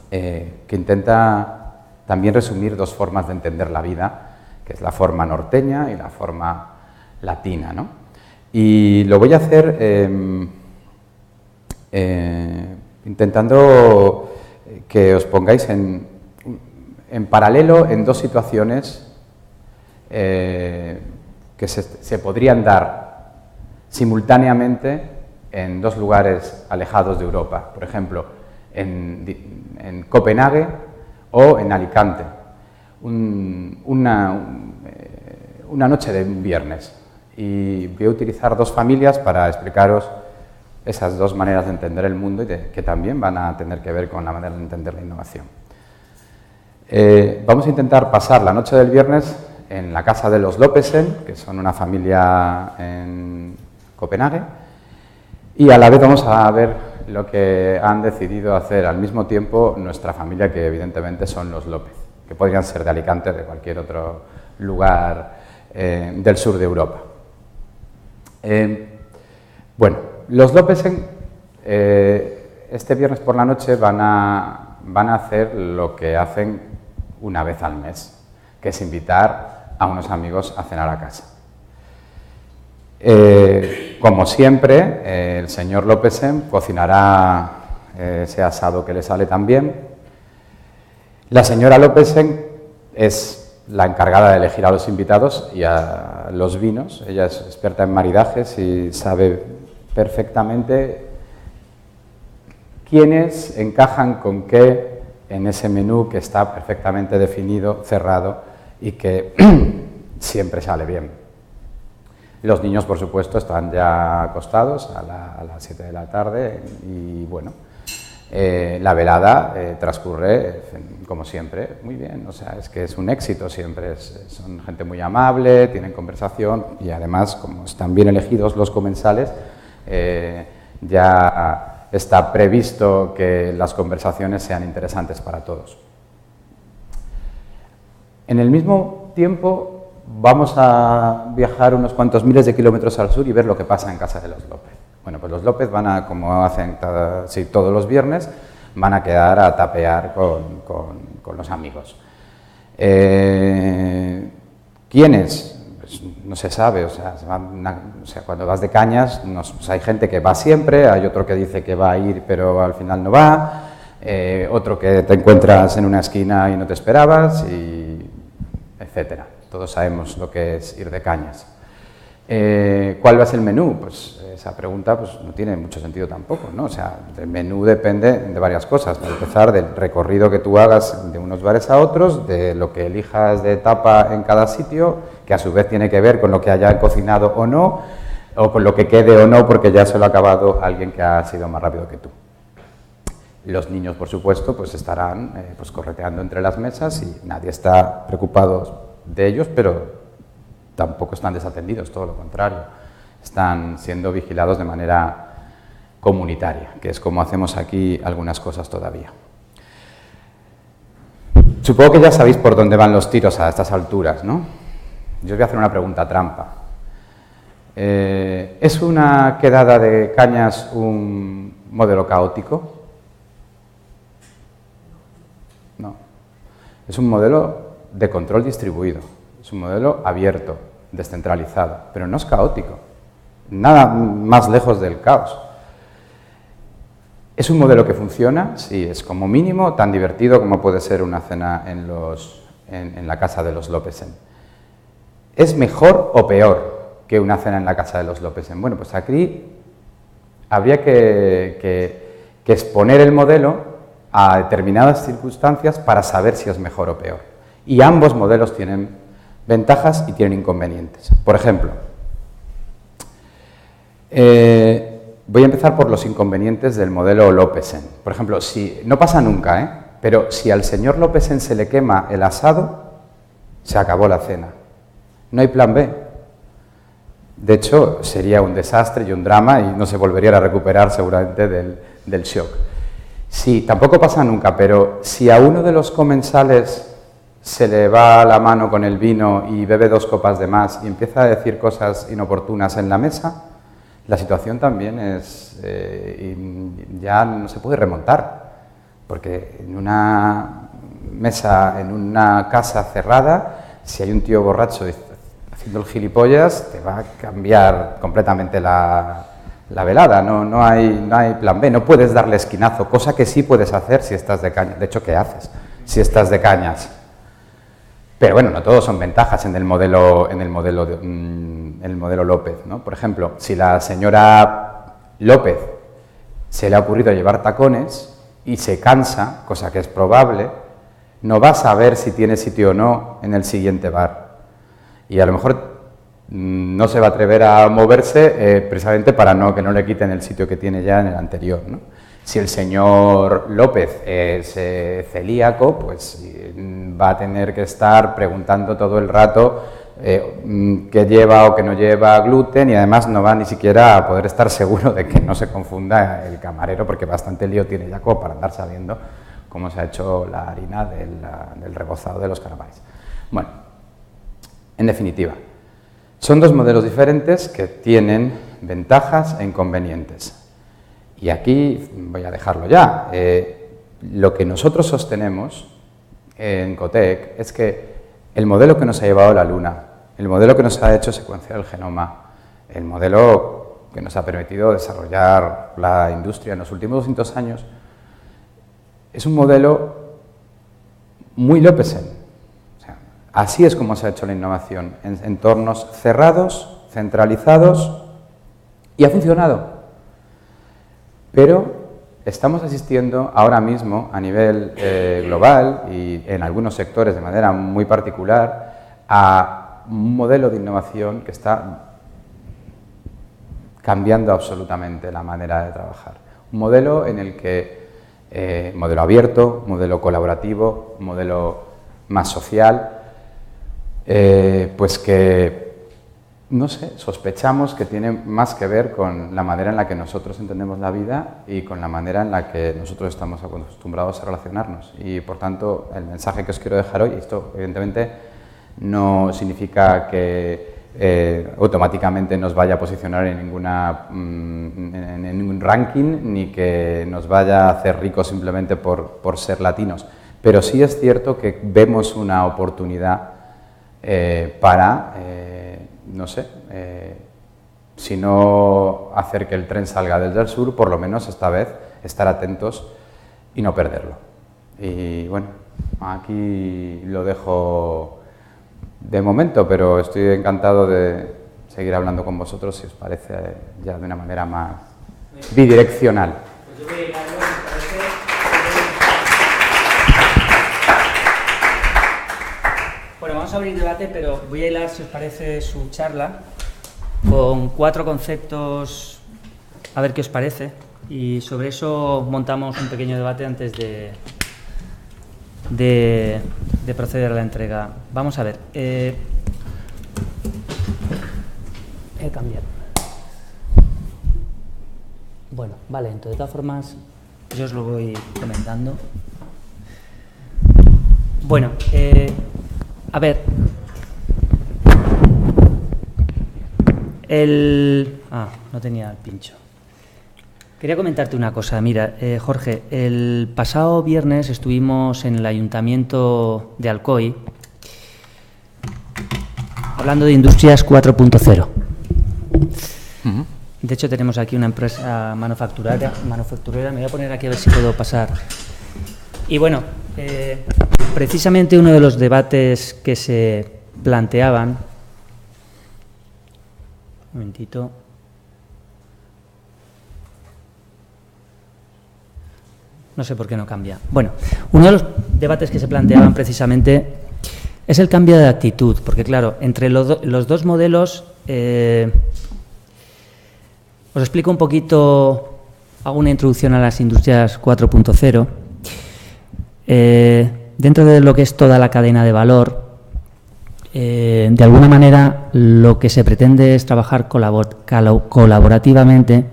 que intenta también resumir dos formas de entender la vida, que es la forma norteña y la forma latina, ¿no? Y lo voy a hacer intentando que os pongáis en paralelo en dos situaciones que se podrían dar simultáneamente en dos lugares alejados de Europa. Por ejemplo, en Copenhague o en Alicante. Una noche de un viernes. Y voy a utilizar dos familias para explicaros esas dos maneras de entender el mundo y que también van a tener que ver con la manera de entender la innovación. Vamos a intentar pasar la noche del viernes en la casa de los Lopesen, que son una familia en Copenhague, y a la vez vamos a ver lo que han decidido hacer al mismo tiempo nuestra familia, que evidentemente son los López, que podrían ser de Alicante o de cualquier otro lugar del sur de Europa. Bueno, los Lopesen este viernes por la noche van a hacer lo que hacen una vez al mes, que es invitar a unos amigos a cenar a casa. Como siempre, el señor Lopesen cocinará ese asado que le sale tan bien. La señora Lopesen es la encargada de elegir a los invitados y a los vinos. Ella es experta en maridajes y sabe perfectamente quiénes encajan con qué en ese menú que está perfectamente definido, cerrado y que siempre sale bien. Los niños, por supuesto, están ya acostados a las 7 de la tarde y, bueno, la velada transcurre, como siempre, muy bien. O sea, es que es un éxito siempre. Son gente muy amable, tienen conversación y, además, como están bien elegidos los comensales, ya está previsto que las conversaciones sean interesantes para todos. En el mismo tiempo vamos a viajar unos cuantos miles de kilómetros al sur y ver lo que pasa en casa de los López. Bueno, pues los López van a, como hacen todos los viernes, van a quedar a tapear con los amigos. ¿Quiénes? Pues no se sabe, o sea, cuando vas de cañas pues hay gente que va siempre, hay otro que dice que va a ir pero al final no va, otro que te encuentras en una esquina y no te esperabas, y etcétera. Todos sabemos lo que es ir de cañas. ¿Cuál va a ser el menú? Pues esa pregunta pues, no tiene mucho sentido tampoco, ¿no? O sea, el menú depende de varias cosas. Para empezar, del recorrido que tú hagas de unos bares a otros, de lo que elijas de tapa en cada sitio, que a su vez tiene que ver con lo que haya cocinado o no, o con lo que quede o no, porque ya se lo ha acabado alguien que ha sido más rápido que tú. Los niños, por supuesto, pues estarán pues correteando entre las mesas y nadie está preocupado de ellos, pero tampoco están desatendidos, todo lo contrario. Están siendo vigilados de manera comunitaria, que es como hacemos aquí algunas cosas todavía. Supongo que ya sabéis por dónde van los tiros a estas alturas, ¿no? Yo os voy a hacer una pregunta trampa. ¿Es una quedada de cañas un modelo caótico? No. Es un modelo de control distribuido. Es un modelo abierto, descentralizado, pero no es caótico. Nada más lejos del caos. ¿Es un modelo que funciona? Sí, es como mínimo tan divertido como puede ser una cena en la casa de los Lopesen. ¿Es mejor o peor que una cena en la casa de los Lopesen? Bueno, pues aquí habría que exponer el modelo a determinadas circunstancias para saber si es mejor o peor. Y ambos modelos tienen ventajas y tienen inconvenientes. Por ejemplo, voy a empezar por los inconvenientes del modelo Lopesen. Por ejemplo, no pasa nunca, pero si al señor Lopesen se le quema el asado, se acabó la cena. No hay plan B. De hecho, sería un desastre y un drama y no se volvería a recuperar seguramente del shock. Sí, tampoco pasa nunca, pero si a uno de los comensales se le va la mano con el vino y bebe 2 copas de más y empieza a decir cosas inoportunas en la mesa, la situación también ya no se puede remontar, porque en una mesa, en una casa cerrada, si hay un tío borracho haciendo el gilipollas, te va a cambiar completamente la velada. No hay plan B, no puedes darle esquinazo, cosa que sí puedes hacer si estás de cañas. De hecho, ¿qué haces si estás de cañas? Pero bueno, no todos son ventajas en el modelo López, ¿no? Por ejemplo, si la señora López se le ha ocurrido llevar tacones y se cansa, cosa que es probable, no va a saber si tiene sitio o no en el siguiente bar. Y a lo mejor no se va a atrever a moverse precisamente para que no le quiten el sitio que tiene ya en el anterior, ¿no? Si el señor López es celíaco, pues va a tener que estar preguntando todo el rato qué lleva o qué no lleva gluten, y además no va ni siquiera a poder estar seguro de que no se confunda el camarero, porque bastante lío tiene ya como para andar sabiendo cómo se ha hecho la harina del rebozado de los calamares. Bueno, en definitiva, son dos modelos diferentes que tienen ventajas e inconvenientes. Y aquí voy a dejarlo ya. Lo que nosotros sostenemos en Cotec es que el modelo que nos ha llevado a la Luna, el modelo que nos ha hecho secuenciar el genoma, el modelo que nos ha permitido desarrollar la industria en los últimos 200 años, es un modelo muy Lópezen. O sea, así es como se ha hecho la innovación, en entornos cerrados, centralizados, y ha funcionado. Pero estamos asistiendo ahora mismo a nivel global y en algunos sectores de manera muy particular a un modelo de innovación que está cambiando absolutamente la manera de trabajar. Un modelo en el que, modelo abierto, modelo colaborativo, modelo más social, pues que, no sé, sospechamos que tiene más que ver con la manera en la que nosotros entendemos la vida y con la manera en la que nosotros estamos acostumbrados a relacionarnos. Y, por tanto, el mensaje que os quiero dejar hoy, esto evidentemente no significa que automáticamente nos vaya a posicionar en ningún ranking, ni que nos vaya a hacer ricos simplemente por ser latinos. Pero sí es cierto que vemos una oportunidad para... no sé, si no hacer que el tren salga desde el sur, por lo menos esta vez estar atentos y no perderlo. Y bueno, aquí lo dejo de momento, pero estoy encantado de seguir hablando con vosotros, si os parece, ya de una manera más bidireccional. Pues yo voy a hilarlo, si os parece. Bueno, vamos a abrir debate, pero voy a hilar, si os parece, su charla con 4 conceptos, a ver qué os parece, y sobre eso montamos un pequeño debate antes de proceder a la entrega. Vamos a ver. He cambiado. Bueno, vale, entonces, de todas formas, yo os lo voy comentando. Bueno, a ver, no tenía el pincho. Quería comentarte una cosa. Mira, Jorge, el pasado viernes estuvimos en el Ayuntamiento de Alcoy hablando de Industrias 4.0. De hecho, tenemos aquí una empresa manufacturera. Me voy a poner aquí a ver si puedo pasar. Y bueno, precisamente uno de los debates que se planteaban... Un momentito. No sé por qué no cambia. Bueno, uno de los debates que se planteaban precisamente es el cambio de actitud, porque claro, entre los dos modelos, os explico un poquito, hago una introducción a las industrias 4.0. Dentro de lo que es toda la cadena de valor, de alguna manera lo que se pretende es trabajar colaborativamente,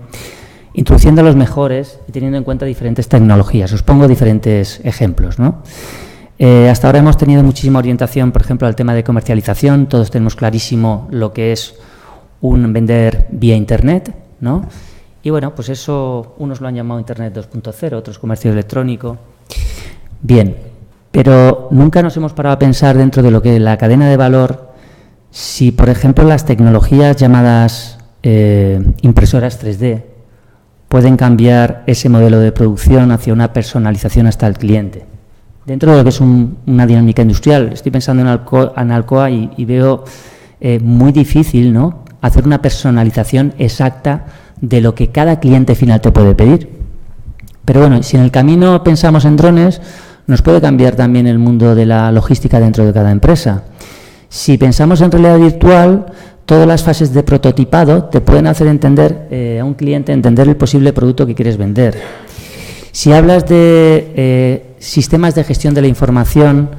introduciendo a los mejores y teniendo en cuenta diferentes tecnologías. Os pongo diferentes ejemplos, ¿no? Hasta ahora hemos tenido muchísima orientación, por ejemplo, al tema de comercialización. Todos tenemos clarísimo lo que es un vender vía Internet, ¿no? Y bueno, pues eso unos lo han llamado Internet 2.0, otros comercio electrónico. Bien, pero nunca nos hemos parado a pensar dentro de lo que es la cadena de valor, si, por ejemplo, las tecnologías llamadas impresoras 3D pueden cambiar ese modelo de producción hacia una personalización hasta el cliente. Dentro de lo que es una dinámica industrial, estoy pensando en Alcoa y veo muy difícil, ¿no?, hacer una personalización exacta de lo que cada cliente final te puede pedir. Pero bueno, si en el camino pensamos en drones, nos puede cambiar también el mundo de la logística dentro de cada empresa. Si pensamos en realidad virtual, todas las fases de prototipado te pueden hacer entender a un cliente, entender el posible producto que quieres vender. Si hablas de sistemas de gestión de la información,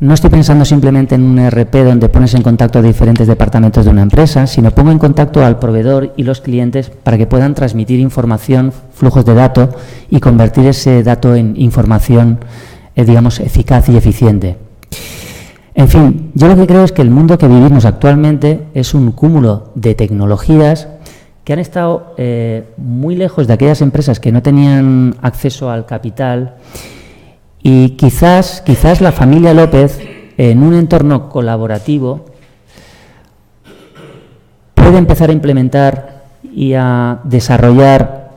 no estoy pensando simplemente en un ERP donde pones en contacto a diferentes departamentos de una empresa, sino pongo en contacto al proveedor y los clientes para que puedan transmitir información, flujos de datos y convertir ese dato en información, digamos, eficaz y eficiente. En fin, yo lo que creo es que el mundo que vivimos actualmente es un cúmulo de tecnologías que han estado muy lejos de aquellas empresas que no tenían acceso al capital. Y quizás la familia López, en un entorno colaborativo, puede empezar a implementar y a desarrollar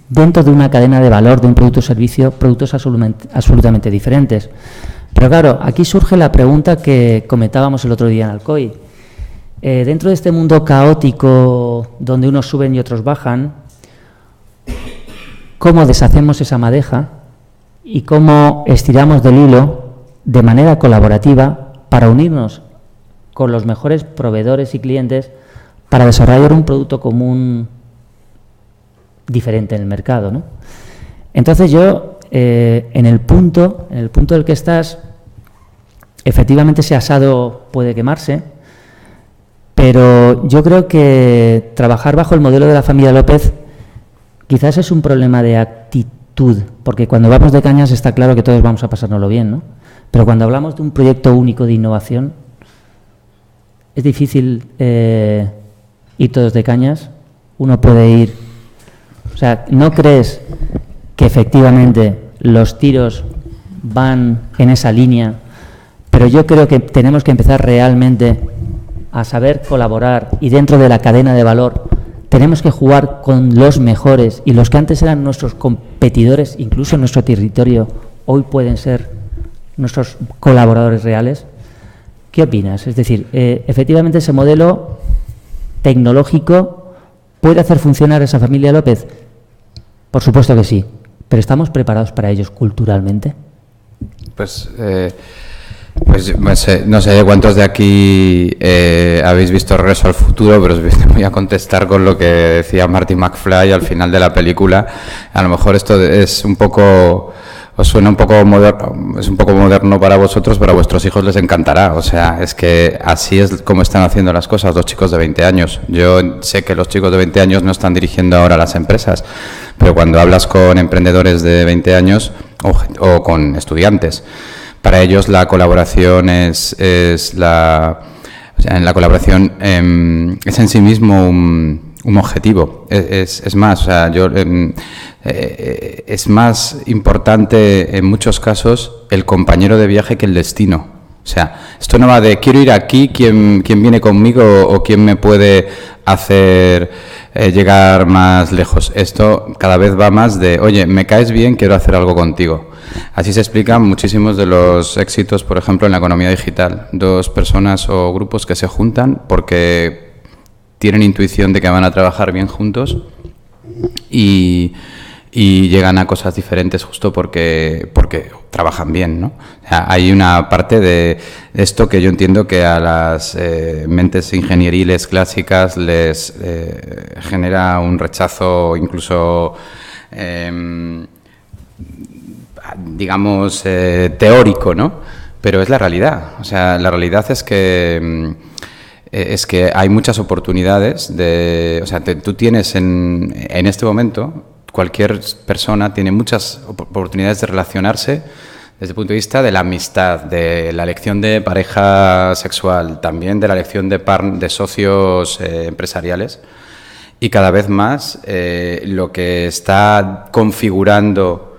dentro de una cadena de valor de un producto o servicio productos absolutamente diferentes. Pero claro, aquí surge la pregunta que comentábamos el otro día en Alcoy. Dentro de este mundo caótico donde unos suben y otros bajan, ¿cómo deshacemos esa madeja? Y cómo estiramos del hilo de manera colaborativa para unirnos con los mejores proveedores y clientes para desarrollar un producto común diferente en el mercado, ¿no? Entonces yo, en el punto del que estás, efectivamente ese asado puede quemarse, pero yo creo que trabajar bajo el modelo de la familia López quizás es un problema de actitud, porque cuando vamos de cañas está claro que todos vamos a pasárnoslo bien, ¿no? Pero cuando hablamos de un proyecto único de innovación, es difícil ir todos de cañas. Uno puede ir... O sea, ¿no crees que efectivamente los tiros van en esa línea? Pero yo creo que tenemos que empezar realmente a saber colaborar y dentro de la cadena de valor tenemos que jugar con los mejores y los que antes eran nuestros competidores, incluso en nuestro territorio, hoy pueden ser nuestros colaboradores reales. ¿Qué opinas? Es decir, efectivamente ese modelo tecnológico puede hacer funcionar esa familia López. Por supuesto que sí, pero ¿estamos preparados para ellos culturalmente? Pues no sé cuántos de aquí habéis visto Regreso al Futuro, pero os voy a contestar con lo que decía Marty McFly al final de la película. A lo mejor esto es un poco, os suena un poco moderno, es un poco moderno para vosotros, pero a vuestros hijos les encantará. O sea, es que así es como están haciendo las cosas los chicos de 20 años. Yo sé que los chicos de 20 años no están dirigiendo ahora las empresas, pero cuando hablas con emprendedores de 20 años o con estudiantes, para ellos la colaboración la colaboración es en sí mismo un objetivo. Es más, o sea, es más importante en muchos casos el compañero de viaje que el destino. O sea, esto no va de quiero ir aquí, quién viene conmigo o quién me puede hacer llegar más lejos. Esto cada vez va más de, oye, me caes bien, quiero hacer algo contigo. Así se explican muchísimos de los éxitos, por ejemplo, en la economía digital. Dos personas o grupos que se juntan porque tienen intuición de que van a trabajar bien juntos y llegan a cosas diferentes justo porque trabajan bien, ¿no? O sea, hay una parte de esto que yo entiendo que a las mentes ingenieriles clásicas les genera un rechazo incluso digamos teórico, ¿no? Pero es la realidad. O sea, la realidad es que hay muchas oportunidades o sea, tú tienes en este momento, cualquier persona tiene muchas oportunidades de relacionarse desde el punto de vista de la amistad, de la elección de pareja sexual, también de la elección de socios empresariales. Y cada vez más lo que está configurando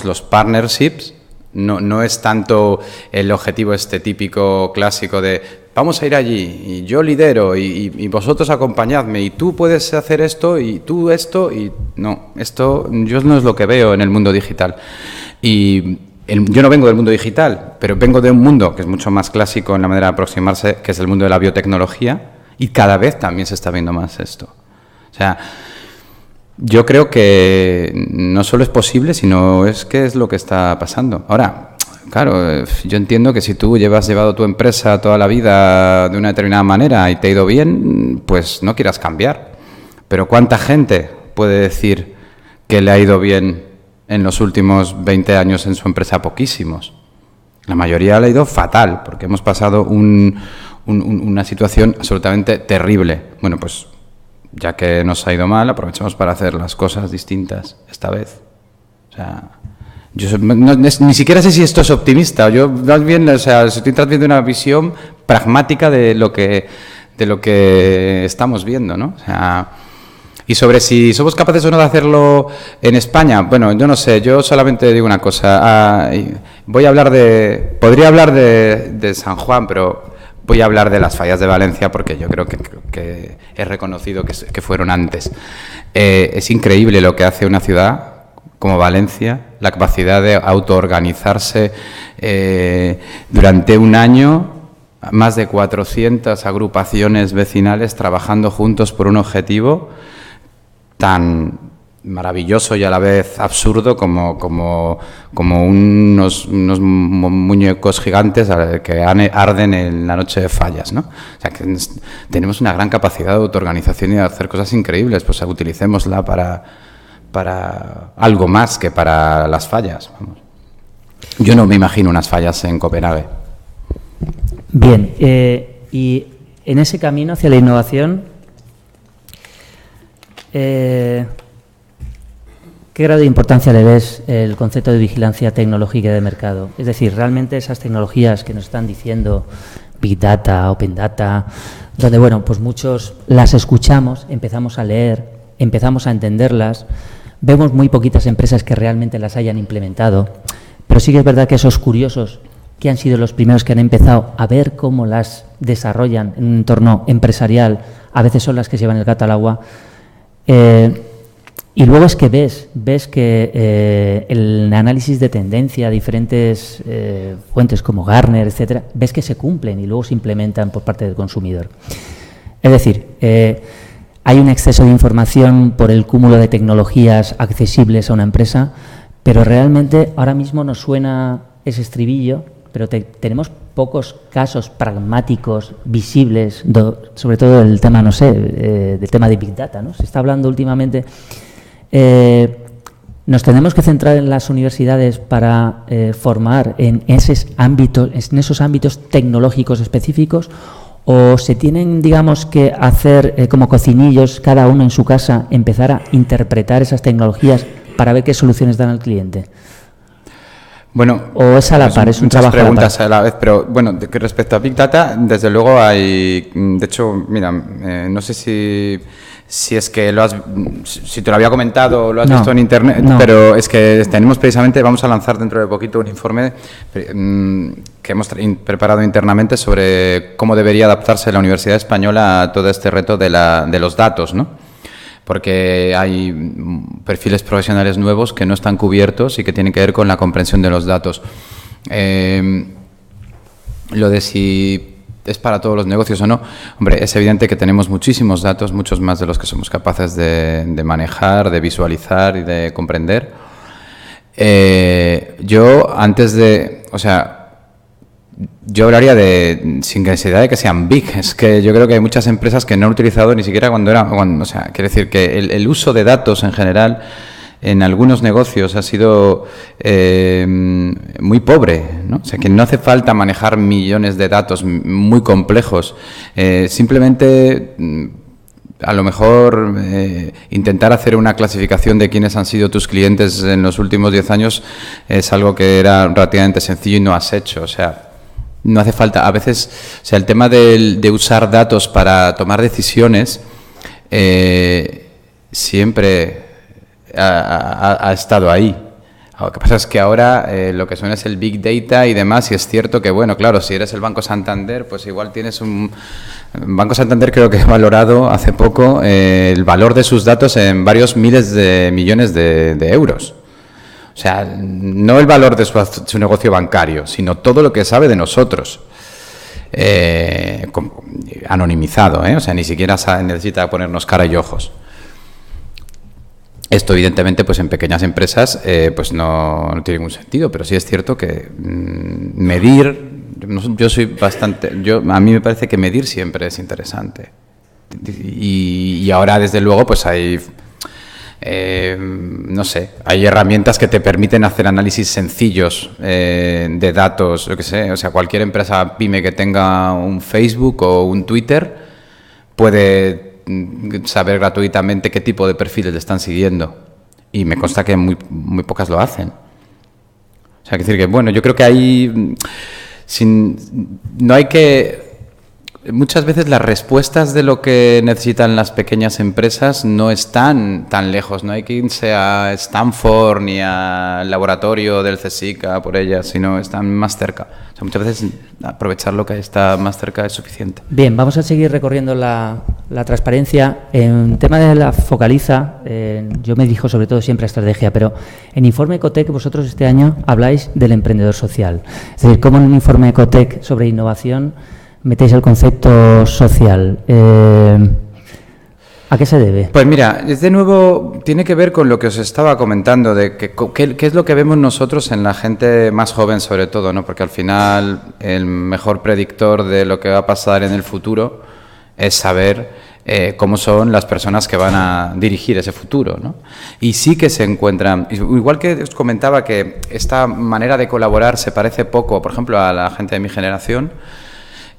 los partnerships no es tanto el objetivo típico clásico de vamos a ir allí y yo lidero y vosotros acompañadme y tú puedes hacer esto y tú esto y no, esto yo no es lo que veo en el mundo digital. Y yo no vengo del mundo digital, pero vengo de un mundo que es mucho más clásico en la manera de aproximarse, que es el mundo de la biotecnología, y cada vez también se está viendo más esto. O sea, yo creo que no solo es posible, sino es que es lo que está pasando. Ahora, claro, yo entiendo que si tú has llevado tu empresa toda la vida de una determinada manera y te ha ido bien, pues no quieras cambiar. Pero ¿cuánta gente puede decir que le ha ido bien en los últimos 20 años en su empresa? Poquísimos. La mayoría le ha ido fatal, porque hemos pasado una situación absolutamente terrible. Bueno, pues ya que nos ha ido mal, aprovechamos para hacer las cosas distintas esta vez. O sea, yo ni siquiera sé si esto es optimista. Yo más bien, o sea, estoy tratando de una visión pragmática de lo que estamos viendo, ¿no? O sea, y sobre si somos capaces o no de hacerlo en España, bueno, yo no sé, yo solamente digo una cosa. Podría hablar de San Juan, pero voy a hablar de las fallas de Valencia porque yo creo que es reconocido que fueron antes. Es increíble lo que hace una ciudad como Valencia, la capacidad de autoorganizarse durante un año, más de 400 agrupaciones vecinales trabajando juntos por un objetivo tan maravilloso y a la vez absurdo como unos muñecos gigantes que arden en la noche de fallas, ¿no? O sea, que tenemos una gran capacidad de autoorganización y de hacer cosas increíbles, pues utilicémosla para algo más que para las fallas. Vamos. Yo no me imagino unas fallas en Copenhague. Bien, y en ese camino hacia la innovación, ¿qué grado de importancia le ves el concepto de vigilancia tecnológica de mercado? Es decir, realmente esas tecnologías que nos están diciendo, Big Data, Open Data, donde, bueno, pues muchos las escuchamos, empezamos a leer, empezamos a entenderlas, vemos muy poquitas empresas que realmente las hayan implementado, pero sí que es verdad que esos curiosos que han sido los primeros que han empezado a ver cómo las desarrollan en un entorno empresarial, a veces son las que llevan el gato al agua. Y luego es que ves que el análisis de tendencia, diferentes fuentes como Gartner, etcétera, ves que se cumplen y luego se implementan por parte del consumidor. Es decir, hay un exceso de información por el cúmulo de tecnologías accesibles a una empresa, pero realmente ahora mismo nos suena ese estribillo, pero tenemos pocos casos pragmáticos, visibles, sobre todo el tema, no sé, del tema de Big Data, ¿no? Se está hablando últimamente. Nos tenemos que centrar en las universidades para formar en esos ámbitos tecnológicos específicos, o se tienen, digamos, que hacer como cocinillos, cada uno en su casa, empezar a interpretar esas tecnologías para ver qué soluciones dan al cliente. Bueno, o es a la par, es un trabajo preguntas a la vez, pero bueno, respecto a Big Data, desde luego hay, de hecho, mira, no sé si es que si te lo había comentado o lo has visto en internet, pero es que tenemos precisamente, vamos a lanzar dentro de poquito un informe que hemos preparado internamente sobre cómo debería adaptarse la Universidad Española a todo este reto de los datos, ¿no? Porque hay perfiles profesionales nuevos que no están cubiertos y que tienen que ver con la comprensión de los datos. Lo de si es para todos los negocios o no, hombre, es evidente que tenemos muchísimos datos, muchos más de los que somos capaces de manejar, de visualizar y de comprender. Yo hablaría sin necesidad de que sean big. Es que yo creo que hay muchas empresas que no han utilizado ni siquiera quiere decir que el uso de datos en general en algunos negocios ha sido muy pobre, ¿no? O sea, que no hace falta manejar millones de datos muy complejos. Simplemente, a lo mejor, intentar hacer una clasificación de quiénes han sido tus clientes en los últimos 10 años es algo que era relativamente sencillo y no has hecho. O sea, no hace falta. A veces, o sea, el tema de usar datos para tomar decisiones siempre ha estado ahí. Lo que pasa es que ahora lo que suena es el Big Data y demás, y es cierto que, bueno, claro, si eres el Banco Santander, pues igual tienes Banco Santander creo que ha valorado hace poco el valor de sus datos en varios miles de millones de euros. O sea, no el valor de su negocio bancario, sino todo lo que sabe de nosotros. Anonimizado, o sea, ni siquiera necesita ponernos cara y ojos. Esto, evidentemente, pues en pequeñas empresas pues no tiene ningún sentido, pero sí es cierto que medir, a mí me parece que medir siempre es interesante. Y ahora, desde luego, pues hay no sé, hay herramientas que te permiten hacer análisis sencillos de datos, yo qué sé, o sea, cualquier empresa pyme que tenga un Facebook o un Twitter puede saber gratuitamente qué tipo de perfiles le están siguiendo. Y me consta que muy pocas lo hacen. O sea, que decir que, bueno, yo creo que hay... no hay que... Muchas veces las respuestas de lo que necesitan las pequeñas empresas no están tan lejos. No hay que irse a Stanford ni al laboratorio del CSIC por ellas, sino están más cerca. O sea, muchas veces aprovechar lo que está más cerca es suficiente. Bien, vamos a seguir recorriendo la transparencia. En tema de la Focaliza, yo me dirijo sobre todo siempre a estrategia, pero en Informe Ecotec vosotros este año habláis del emprendedor social. Es decir, cómo en un informe Ecotec sobre innovación metéis el concepto social. ¿A qué se debe? Pues mira, de nuevo tiene que ver con lo que os estaba comentando, de qué es lo que vemos nosotros en la gente más joven sobre todo, ¿no? Porque al final el mejor predictor de lo que va a pasar en el futuro es saber cómo son las personas que van a dirigir ese futuro, ¿no? Y sí que se encuentran, igual que os comentaba que esta manera de colaborar se parece poco, por ejemplo, a la gente de mi generación,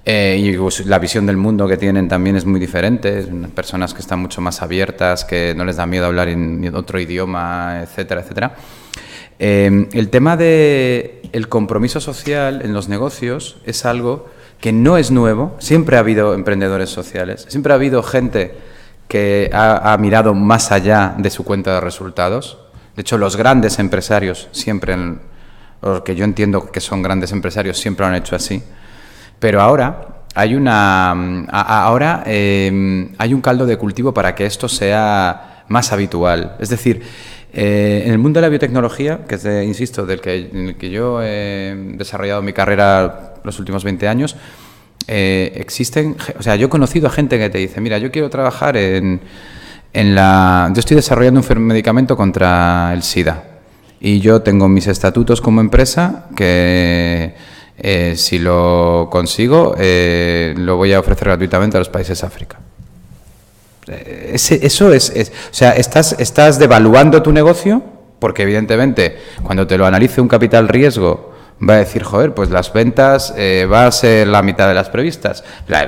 y la visión del mundo que tienen también es muy diferente, personas que están mucho más abiertas, que no les da miedo hablar en otro idioma, etcétera, etcétera. El tema del compromiso social en los negocios es algo que no es nuevo, siempre ha habido emprendedores sociales, siempre ha habido gente que ha mirado más allá de su cuenta de resultados. De hecho, los grandes empresarios siempre, los que yo entiendo que son grandes empresarios, siempre lo han hecho así. Pero ahora hay un caldo de cultivo para que esto sea más habitual. Es decir, en el mundo de la biotecnología, que es, insisto, en el que yo he desarrollado mi carrera los últimos 20 años, o sea, yo he conocido a gente que te dice, mira, yo quiero trabajar yo estoy desarrollando un medicamento contra el SIDA y yo tengo mis estatutos como empresa que... si lo consigo, lo voy a ofrecer gratuitamente a los países de África. Eso es, o sea, estás devaluando tu negocio porque evidentemente cuando te lo analice un capital riesgo va a decir, joder, pues las ventas va a ser la mitad de las previstas.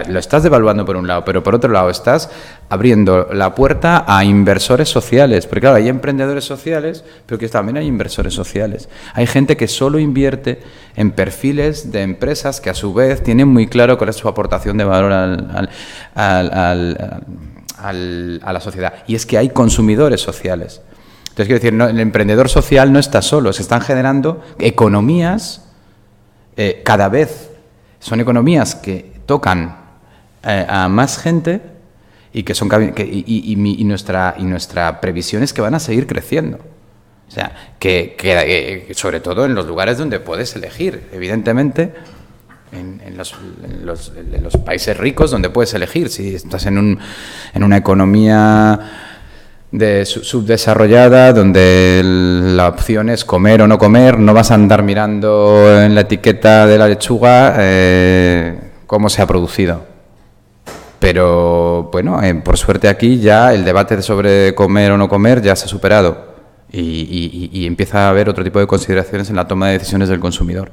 Lo estás devaluando por un lado, pero por otro lado estás abriendo la puerta a inversores sociales. Porque claro, hay emprendedores sociales, pero que también hay inversores sociales. Hay gente que solo invierte en perfiles de empresas que a su vez tienen muy claro cuál es su aportación de valor a la sociedad. Y es que hay consumidores sociales. Entonces, quiero decir, no, el emprendedor social no está solo, se están generando economías, cada vez son economías que tocan a más gente y que son y nuestra previsión es que van a seguir creciendo. O sea, que sobre todo en los lugares donde puedes elegir, evidentemente. En los países ricos donde puedes elegir, si estás en una economía subdesarrollada donde la opción es comer o no comer, no vas a andar mirando en la etiqueta de la lechuga cómo se ha producido. Pero bueno, por suerte aquí ya el debate sobre comer o no comer ya se ha superado y empieza a haber otro tipo de consideraciones en la toma de decisiones del consumidor.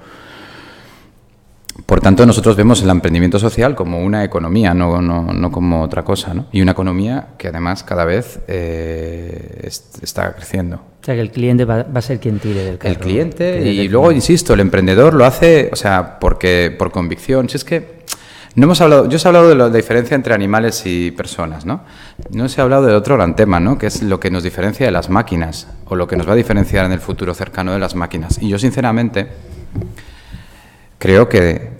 Por tanto, nosotros vemos el emprendimiento social como una economía, no como otra cosa, ¿no? Y una economía que además cada vez está creciendo. O sea, que el cliente va a ser quien tire del carro. El cliente, y luego, insisto, el emprendedor lo hace, o sea, por convicción. Si es que no hemos hablado, yo os he hablado de la diferencia entre animales y personas, ¿no? No os he hablado de otro gran tema, ¿no? Que es lo que nos diferencia de las máquinas, o lo que nos va a diferenciar en el futuro cercano de las máquinas. Y yo, sinceramente, creo que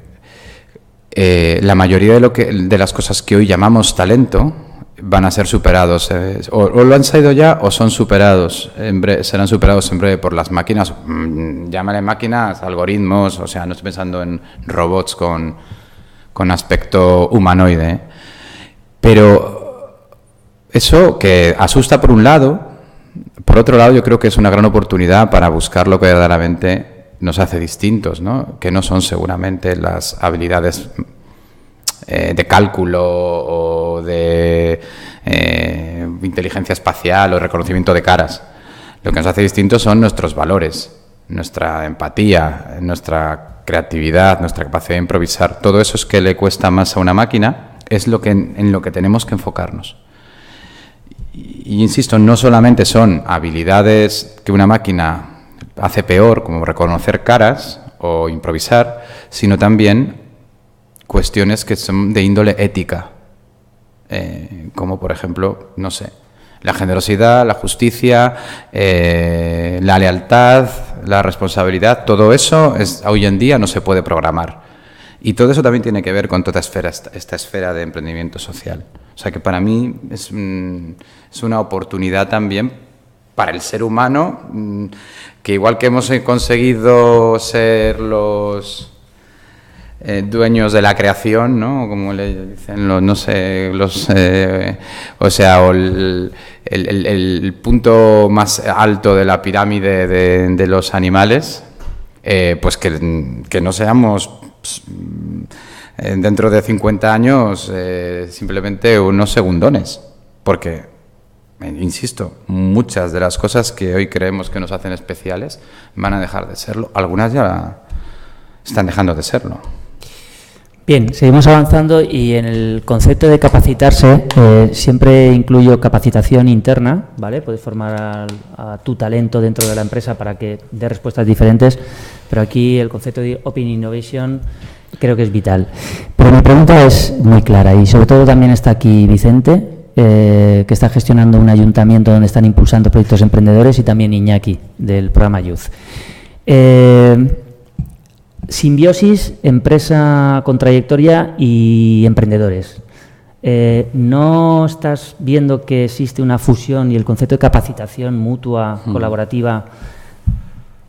la mayoría de las cosas que hoy llamamos talento van a ser superados. O lo han sido ya o son superados. Serán superados en breve por las máquinas. Llámale máquinas, algoritmos. O sea, no estoy pensando en robots con aspecto humanoide, ¿eh? Pero eso que asusta por un lado, por otro lado yo creo que es una gran oportunidad para buscar lo que verdaderamente nos hace distintos, ¿no? Que no son seguramente las habilidades de cálculo o de inteligencia espacial o reconocimiento de caras. Lo que nos hace distintos son nuestros valores, nuestra empatía, nuestra creatividad, nuestra capacidad de improvisar. Todo eso es que le cuesta más a una máquina, es en lo que tenemos que enfocarnos. Y insisto, no solamente son habilidades que una máquina hace peor, como reconocer caras o improvisar, sino también cuestiones que son de índole ética, como por ejemplo, no sé, la generosidad, la justicia, la lealtad, la responsabilidad. Todo eso hoy en día no se puede programar. Y todo eso también tiene que ver con toda esta esfera de emprendimiento social. O sea que para mí es una oportunidad también para el ser humano, que igual que hemos conseguido ser los dueños de la creación, ¿no? Como le dicen el punto más alto de la pirámide de los animales, pues que no seamos dentro de 50 años simplemente unos segundones, porque, insisto, muchas de las cosas que hoy creemos que nos hacen especiales van a dejar de serlo. Algunas ya están dejando de serlo. Bien, seguimos avanzando y en el concepto de capacitarse siempre incluyo capacitación interna, ¿vale? Puedes formar a tu talento dentro de la empresa para que dé respuestas diferentes, pero aquí el concepto de Open Innovation creo que es vital. Pero mi pregunta es muy clara y sobre todo también está aquí Vicente, que está gestionando un ayuntamiento donde están impulsando proyectos emprendedores, y también Iñaki del programa Youth. Simbiosis, empresa con trayectoria y emprendedores. ¿No estás viendo que existe una fusión y el concepto de capacitación mutua, colaborativa,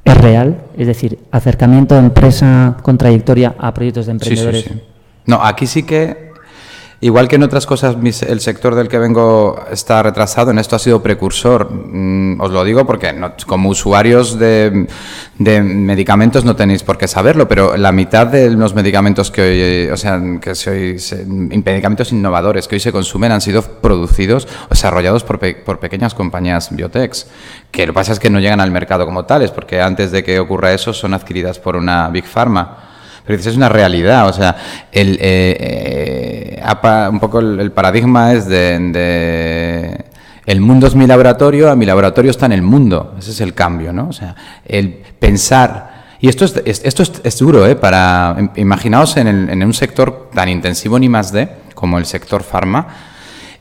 es real? Es decir, acercamiento a empresa con trayectoria a proyectos de emprendedores. Sí. No, aquí sí que, igual que en otras cosas, el sector del que vengo está retrasado, en esto ha sido precursor. Os lo digo porque como usuarios de medicamentos no tenéis por qué saberlo, pero la mitad de los medicamentos que hoy, medicamentos innovadores que hoy se consumen han sido producidos o desarrollados por pequeñas compañías biotechs, que lo que pasa es que no llegan al mercado como tales, porque antes de que ocurra eso son adquiridas por una Big Pharma. Pero es una realidad, o sea, un poco el paradigma es el mundo es mi laboratorio, mi laboratorio está en el mundo. Ese es el cambio, ¿no? O sea, el pensar. Y esto es duro, imaginaos en un sector tan intensivo en I+D como el sector farma,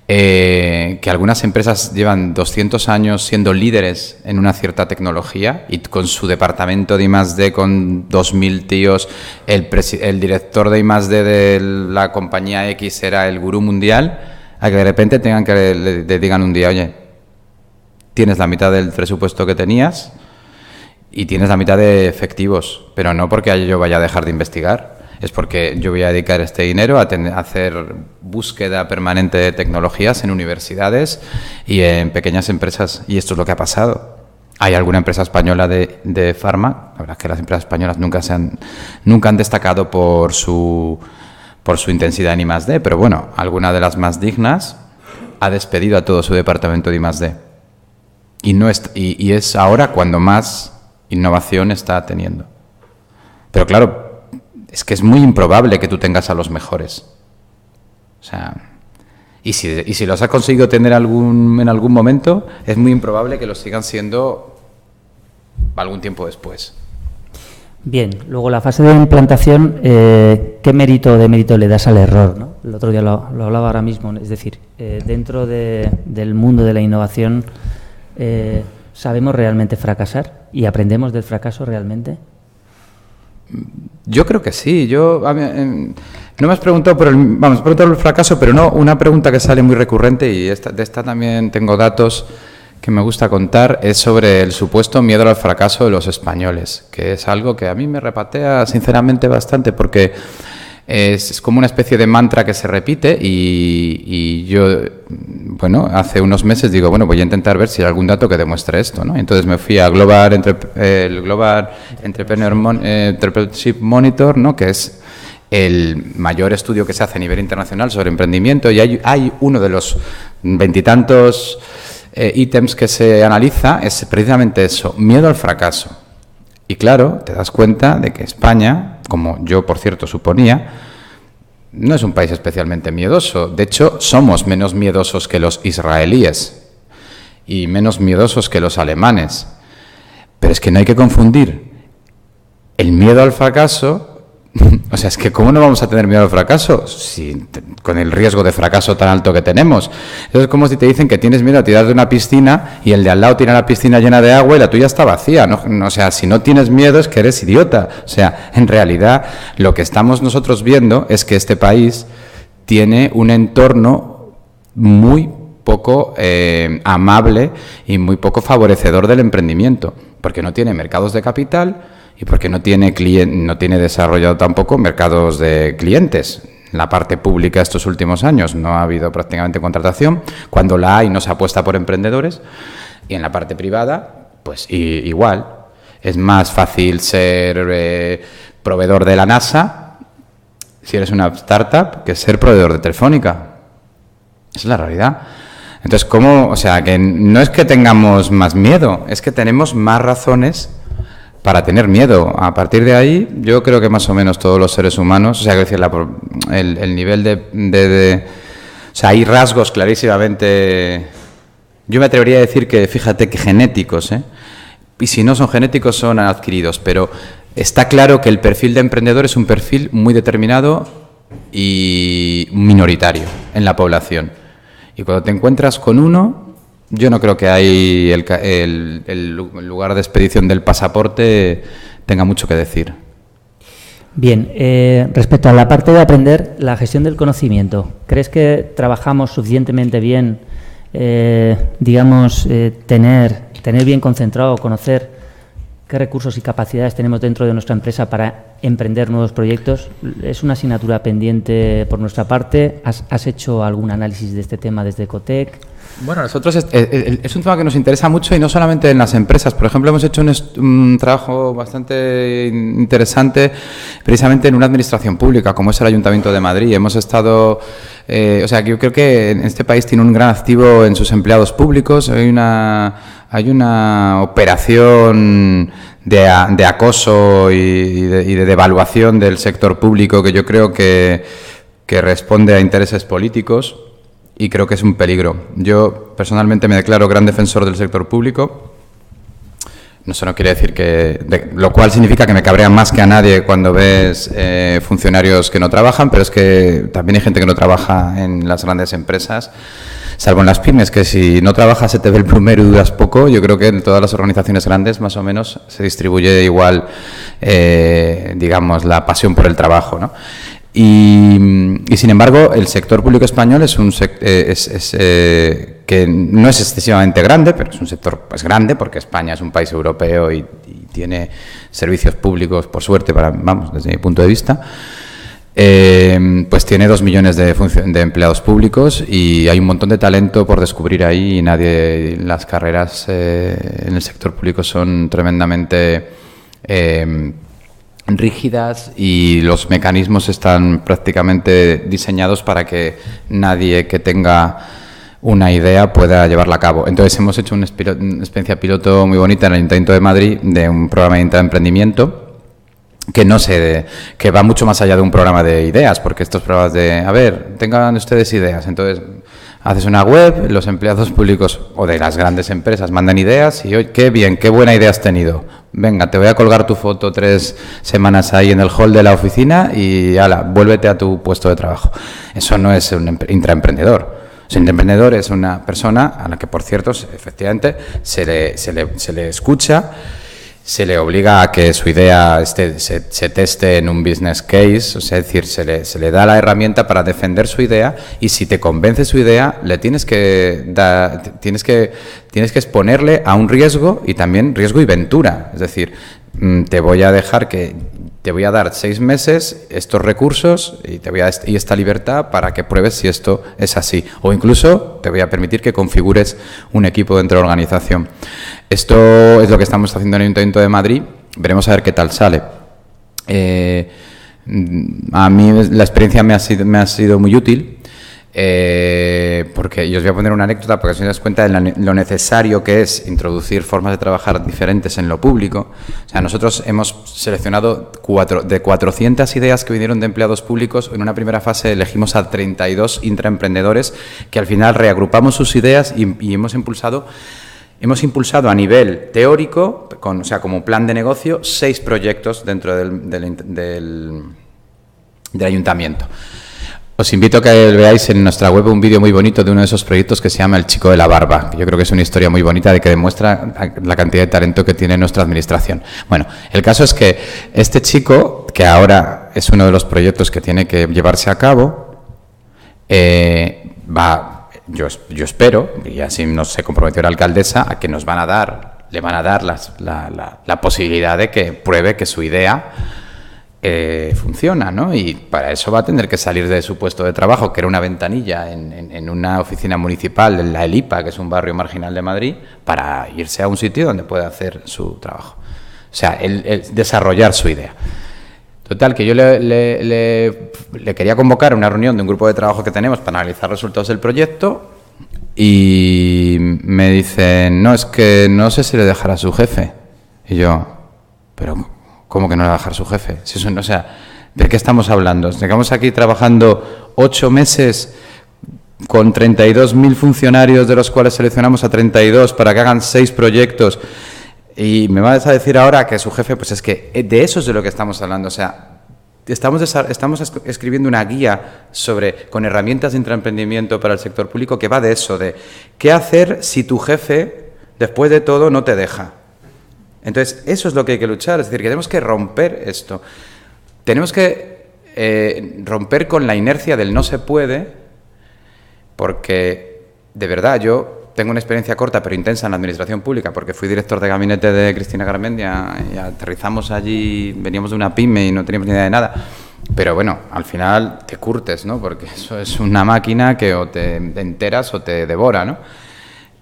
que algunas empresas llevan 200 años siendo líderes en una cierta tecnología y con su departamento de I+D con 2.000 tíos, el director de I+D de la compañía X era el gurú mundial, a que de repente le digan un día, oye, tienes la mitad del presupuesto que tenías y tienes la mitad de efectivos, pero no porque yo vaya a dejar de investigar. Es porque yo voy a dedicar este dinero a hacer búsqueda permanente de tecnologías en universidades y en pequeñas empresas. Y esto es lo que ha pasado. Hay alguna empresa española de farma. La verdad es que las empresas españolas nunca han destacado por su intensidad en I+D, pero bueno, alguna de las más dignas ha despedido a todo su departamento de I+D. Y es ahora cuando más innovación está teniendo. Pero claro, es que es muy improbable que tú tengas a los mejores. O sea, y si los has conseguido tener en algún momento, es muy improbable que los sigan siendo algún tiempo después. Bien, luego la fase de implantación, ¿qué mérito le das al error, ¿no? El otro día lo hablaba ahora mismo, es decir, dentro del mundo de la innovación, ¿sabemos realmente fracasar y aprendemos del fracaso realmente? Yo creo que sí. No me has preguntado por el fracaso, pero no, una pregunta que sale muy recurrente, y de esta también tengo datos que me gusta contar, es sobre el supuesto miedo al fracaso de los españoles, que es algo que a mí me repatea sinceramente bastante, porque es como una especie de mantra que se repite y yo, bueno, hace unos meses digo, bueno, voy a intentar ver si hay algún dato que demuestre esto, ¿no? Entonces me fui a el Global Entrepreneurship Monitor, ¿no? Que es el mayor estudio que se hace a nivel internacional sobre emprendimiento, y hay uno de los veintitantos ítems que se analiza, es precisamente eso, miedo al fracaso. Y claro, te das cuenta de que España, como yo por cierto suponía, no es un país especialmente miedoso. De hecho, somos menos miedosos que los israelíes y menos miedosos que los alemanes. Pero es que no hay que confundir el miedo al fracaso. O sea, es que ¿cómo no vamos a tener miedo al fracaso con el riesgo de fracaso tan alto que tenemos? Eso es como si te dicen que tienes miedo a tirar de una piscina y el de al lado tiene la piscina llena de agua y la tuya está vacía, ¿no? O sea, si no tienes miedo es que eres idiota. O sea, en realidad lo que estamos nosotros viendo es que este país tiene un entorno muy poco amable y muy poco favorecedor del emprendimiento, porque no tiene mercados de capital y porque no tiene desarrollado tampoco mercados de clientes. En la parte pública estos últimos años no ha habido prácticamente contratación. Cuando la hay no se apuesta por emprendedores. Y en la parte privada, pues igual. Es más fácil ser proveedor de la NASA si eres una startup que ser proveedor de Telefónica. Esa es la realidad. Entonces, ¿cómo? O sea, que no es que tengamos más miedo, es que tenemos más razones para tener miedo. A partir de ahí, yo creo que más o menos todos los seres humanos, o sea, decir, el nivel de o sea, hay rasgos clarísimamente, yo me atrevería a decir que, fíjate, que genéticos, y si no son genéticos, son adquiridos, pero está claro que el perfil de emprendedor es un perfil muy determinado y minoritario en la población. Y cuando te encuentras con uno, yo no creo que hay el lugar de expedición del pasaporte tenga mucho que decir. Bien, respecto a la parte de aprender, la gestión del conocimiento, ¿crees que trabajamos suficientemente bien, tener bien concentrado, conocer qué recursos y capacidades tenemos dentro de nuestra empresa para emprender nuevos proyectos? ¿Es una asignatura pendiente por nuestra parte? ¿Has hecho algún análisis de este tema desde Ecotec? Bueno, nosotros es un tema que nos interesa mucho y no solamente en las empresas. Por ejemplo, hemos hecho un trabajo bastante interesante precisamente en una administración pública, como es el Ayuntamiento de Madrid. Hemos estado, o sea, yo creo que en este país tiene un gran activo en sus empleados públicos. Hay una operación de acoso y de devaluación del sector público que yo creo que responde a intereses políticos. Y creo que es un peligro. Yo personalmente me declaro gran defensor del sector público. Eso no quiere decir lo cual significa que me cabrea más que a nadie cuando ves funcionarios que no trabajan, pero es que también hay gente que no trabaja en las grandes empresas, salvo en las pymes, que si no trabajas se te ve el plumero y duras poco. Yo creo que en todas las organizaciones grandes más o menos se distribuye igual, digamos, la pasión por el trabajo, ¿no? Y sin embargo, el sector público español es que no es excesivamente grande, pero es un sector pues grande porque España es un país europeo y tiene servicios públicos, por suerte, desde mi punto de vista. Pues tiene 2 millones de empleados públicos y hay un montón de talento por descubrir ahí y las carreras en el sector público son tremendamente rígidas y los mecanismos están prácticamente diseñados para que nadie que tenga una idea pueda llevarla a cabo. Entonces hemos hecho una experiencia piloto muy bonita en el Ayuntamiento de Madrid de un programa de emprendimiento que va mucho más allá de un programa de ideas, porque estos programas tengan ustedes ideas, entonces haces una web, los empleados públicos o de las grandes empresas mandan ideas y hoy qué bien, qué buena idea has tenido. Venga, te voy a colgar tu foto 3 semanas ahí en el hall de la oficina y ala, vuélvete a tu puesto de trabajo. Eso no es un intraemprendedor. Un intraemprendedor es una persona a la que, por cierto, efectivamente se le escucha, se le obliga a que su idea se teste en un business case, o sea, es decir, se le da la herramienta para defender su idea y si te convence su idea, le tienes que exponerle a un riesgo y también riesgo y ventura. Es decir, te voy a dar 6 meses estos recursos y esta libertad para que pruebes si esto es así. O incluso te voy a permitir que configures un equipo dentro de la organización. Esto es lo que estamos haciendo en el Ayuntamiento de Madrid. Veremos a ver qué tal sale. A mí la experiencia me ha sido muy útil. Porque yo os voy a poner una anécdota porque si os das cuenta de lo necesario que es introducir formas de trabajar diferentes en lo público. O sea, nosotros hemos seleccionado de 400 ideas que vinieron de empleados públicos. En una primera fase elegimos a 32 intraemprendedores que al final reagrupamos sus ideas y hemos impulsado a nivel teórico, o sea, como plan de negocio, 6 proyectos dentro del ayuntamiento. Os invito a que veáis en nuestra web un vídeo muy bonito de uno de esos proyectos que se llama El chico de la barba, que yo creo que es una historia muy bonita de que demuestra la cantidad de talento que tiene nuestra administración. Bueno, el caso es que este chico, que ahora es uno de los proyectos que tiene que llevarse a cabo, yo espero, y así nos se comprometió la alcaldesa, a que le van a dar la posibilidad de que pruebe que su idea funciona, ¿no? Y para eso va a tener que salir de su puesto de trabajo, que era una ventanilla en una oficina municipal, en la Elipa, que es un barrio marginal de Madrid, para irse a un sitio donde pueda hacer su trabajo. O sea, el desarrollar su idea. Total, que yo le quería convocar a una reunión de un grupo de trabajo que tenemos para analizar resultados del proyecto y me dicen, no, es que no sé si le dejará a su jefe. Y yo, pero ¿cómo que no le va a dejar su jefe? Si eso, o sea, ¿de qué estamos hablando? Estamos aquí trabajando 8 meses con 32.000 funcionarios, de los cuales seleccionamos a 32 para que hagan 6 proyectos. Y me vas a decir ahora que su jefe, pues es que de eso es de lo que estamos hablando. O sea, estamos escribiendo una guía con herramientas de intraemprendimiento para el sector público que va de eso, de qué hacer si tu jefe, después de todo, no te deja. Entonces, eso es lo que hay que luchar, es decir, que tenemos que romper esto. Tenemos que romper con la inercia del no se puede, porque, de verdad, yo tengo una experiencia corta pero intensa en la administración pública, porque fui director de gabinete de Cristina Garmendia y aterrizamos allí, veníamos de una pyme y no teníamos ni idea de nada. Pero bueno, al final te curtes, ¿no? Porque eso es una máquina que o te enteras o te devora, ¿no?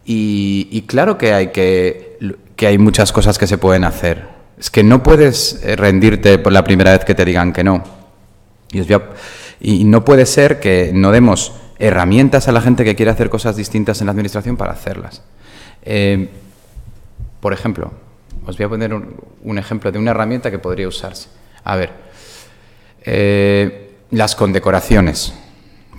Y claro que hay muchas cosas que se pueden hacer. Es que no puedes rendirte por la primera vez que te digan que no. Y no puede ser que no demos herramientas a la gente que quiere hacer cosas distintas en la administración para hacerlas. Por ejemplo, os voy a poner un ejemplo de una herramienta que podría usarse. A ver, las condecoraciones.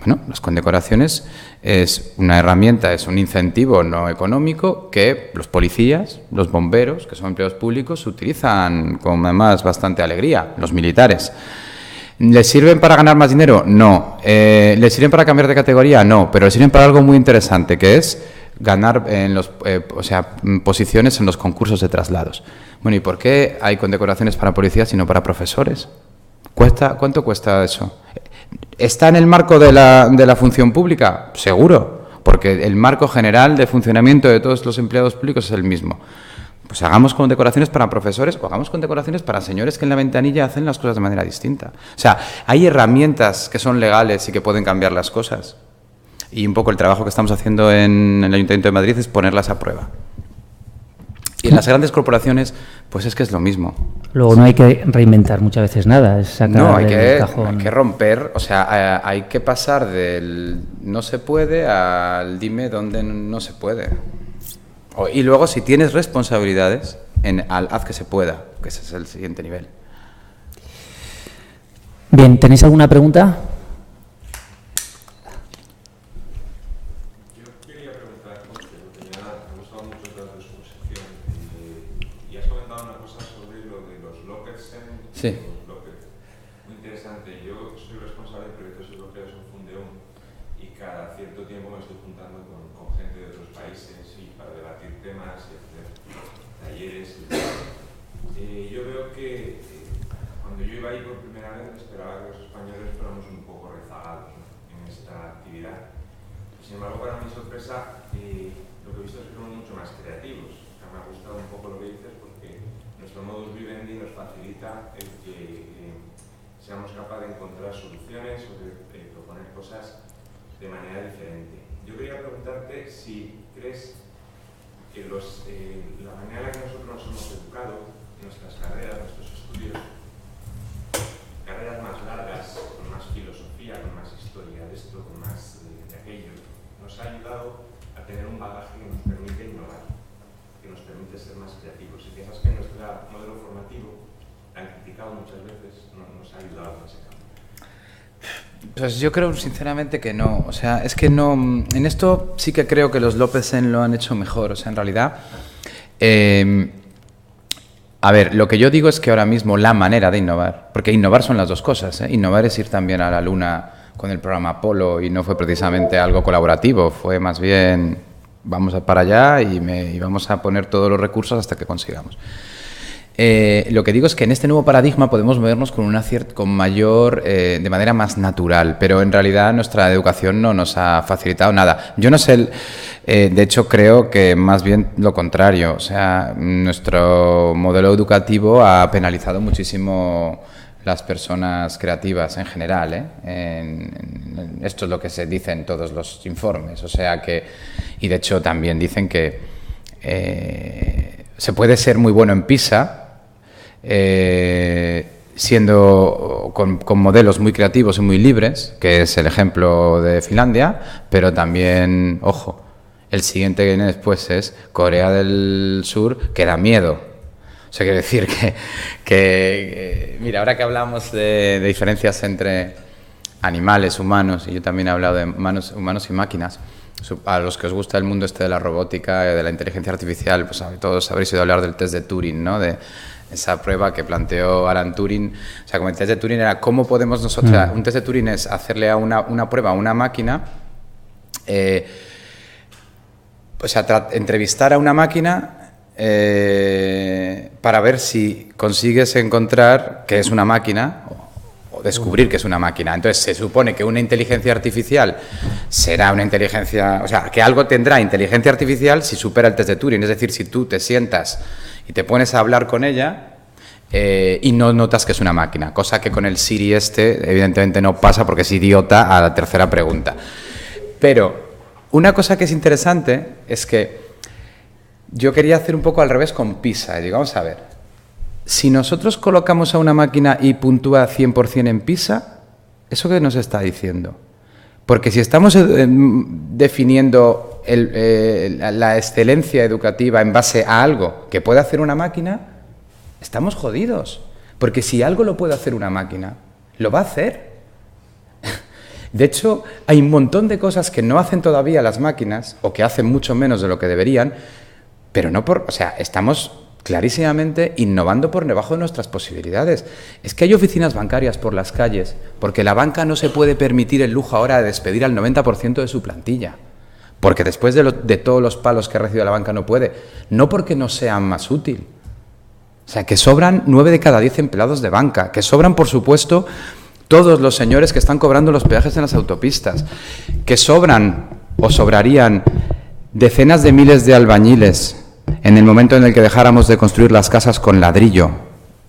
Bueno, las condecoraciones es una herramienta, es un incentivo no económico que los policías, los bomberos, que son empleados públicos, utilizan con además bastante alegría, los militares. ¿Les sirven para ganar más dinero? No. ¿Les sirven para cambiar de categoría? No, pero les sirven para algo muy interesante, que es ganar posiciones en los concursos de traslados. Bueno, ¿y por qué hay condecoraciones para policías y no para profesores? ¿Cuánto cuesta eso? ¿Está en el marco de la función pública? Seguro, porque el marco general de funcionamiento de todos los empleados públicos es el mismo. Pues hagamos condecoraciones para profesores o hagamos condecoraciones para señores que en la ventanilla hacen las cosas de manera distinta. O sea, hay herramientas que son legales y que pueden cambiar las cosas. Y un poco el trabajo que estamos haciendo en el Ayuntamiento de Madrid es ponerlas a prueba. Y en las grandes corporaciones, pues es que es lo mismo. Luego no hay que reinventar muchas veces nada, es sacar del cajón. Hay que romper, o sea, hay que pasar del no se puede al dime dónde no se puede. Y luego, si tienes responsabilidades, haz que se pueda, que ese es el siguiente nivel. Bien, ¿tenéis alguna pregunta? Sí. Muy interesante. Yo soy responsable de proyectos europeos en Fundeum y cada cierto tiempo me estoy juntando con gente de otros países y para debatir temas y hacer talleres. Yo veo que cuando yo iba ahí por primera vez me esperaba que los españoles fuéramos un poco rezagados, ¿no?, en esta actividad. Sin embargo, para mi sorpresa, lo que he visto es que somos mucho más creativos. O sea, me ha gustado un poco lo que dices porque nuestro modus vivendi nos facilita el que seamos capaces de encontrar soluciones o de proponer cosas de manera diferente. Yo quería preguntarte si crees que la manera en la que nosotros nos hemos educado en nuestras carreras, nuestros estudios, carreras más criticado muchas veces, nos ha ayudado en ese campo. Pues yo creo sinceramente que no, o sea, es que no, en esto sí que creo que los Lópezen lo han hecho mejor, o sea, en realidad, a ver, lo que yo digo es que ahora mismo la manera de innovar, porque innovar son las dos cosas, innovar es ir también a la Luna con el programa Apolo y no fue precisamente algo colaborativo, fue más bien vamos para allá y vamos a poner todos los recursos hasta que consigamos. Lo que digo es que en este nuevo paradigma podemos movernos con mayor, de manera más natural, pero en realidad nuestra educación no nos ha facilitado nada. Yo no sé, de hecho creo que más bien lo contrario, o sea, nuestro modelo educativo ha penalizado muchísimo las personas creativas en general, esto es lo que se dice en todos los informes, o sea que, y de hecho también dicen que se puede ser muy bueno en PISA, siendo con modelos muy creativos y muy libres, que es el ejemplo de Finlandia, pero también, ojo, el siguiente que viene después es Corea del Sur, que da miedo. O sea, quiero decir que mira, ahora que hablamos de diferencias entre animales, humanos, y yo también he hablado de humanos y máquinas, a los que os gusta el mundo este de la robótica, de la inteligencia artificial, pues todos habréis oído hablar del test de Turing, ¿no? De esa prueba que planteó Alan Turing. O sea, como el test de Turing era cómo podemos nosotros... Un test de Turing es hacerle a una prueba a una máquina, o sea, entrevistar a una máquina para ver si consigues encontrar que es una máquina o descubrir que es una máquina. Entonces se supone que una inteligencia artificial será una inteligencia, o sea, que algo tendrá inteligencia artificial si supera el test de Turing. Es decir, si tú te sientas y te pones a hablar con ella y no notas que es una máquina, cosa que con el Siri evidentemente no pasa porque es idiota a la tercera pregunta. Pero una cosa que es interesante es que yo quería hacer un poco al revés con PISA. Digo, vamos a ver, si nosotros colocamos a una máquina y puntúa 100% en PISA, ¿eso qué nos está diciendo? Porque si estamos definiendo la excelencia educativa en base a algo que puede hacer una máquina, estamos jodidos. Porque si algo lo puede hacer una máquina, lo va a hacer. De hecho, hay un montón de cosas que no hacen todavía las máquinas, o que hacen mucho menos de lo que deberían, pero no por... O sea, estamos clarísimamente innovando por debajo de nuestras posibilidades. Es que hay oficinas bancarias por las calles, porque la banca no se puede permitir el lujo ahora de despedir al 90% de su plantilla, porque después de todos los palos que ha recibido la banca no puede, no porque no sean más útil. O sea, que sobran 9 de cada 10 empleados de banca, que sobran, por supuesto, todos los señores que están cobrando los peajes en las autopistas, que sobran o sobrarían decenas de miles de albañiles en el momento en el que dejáramos de construir las casas con ladrillo,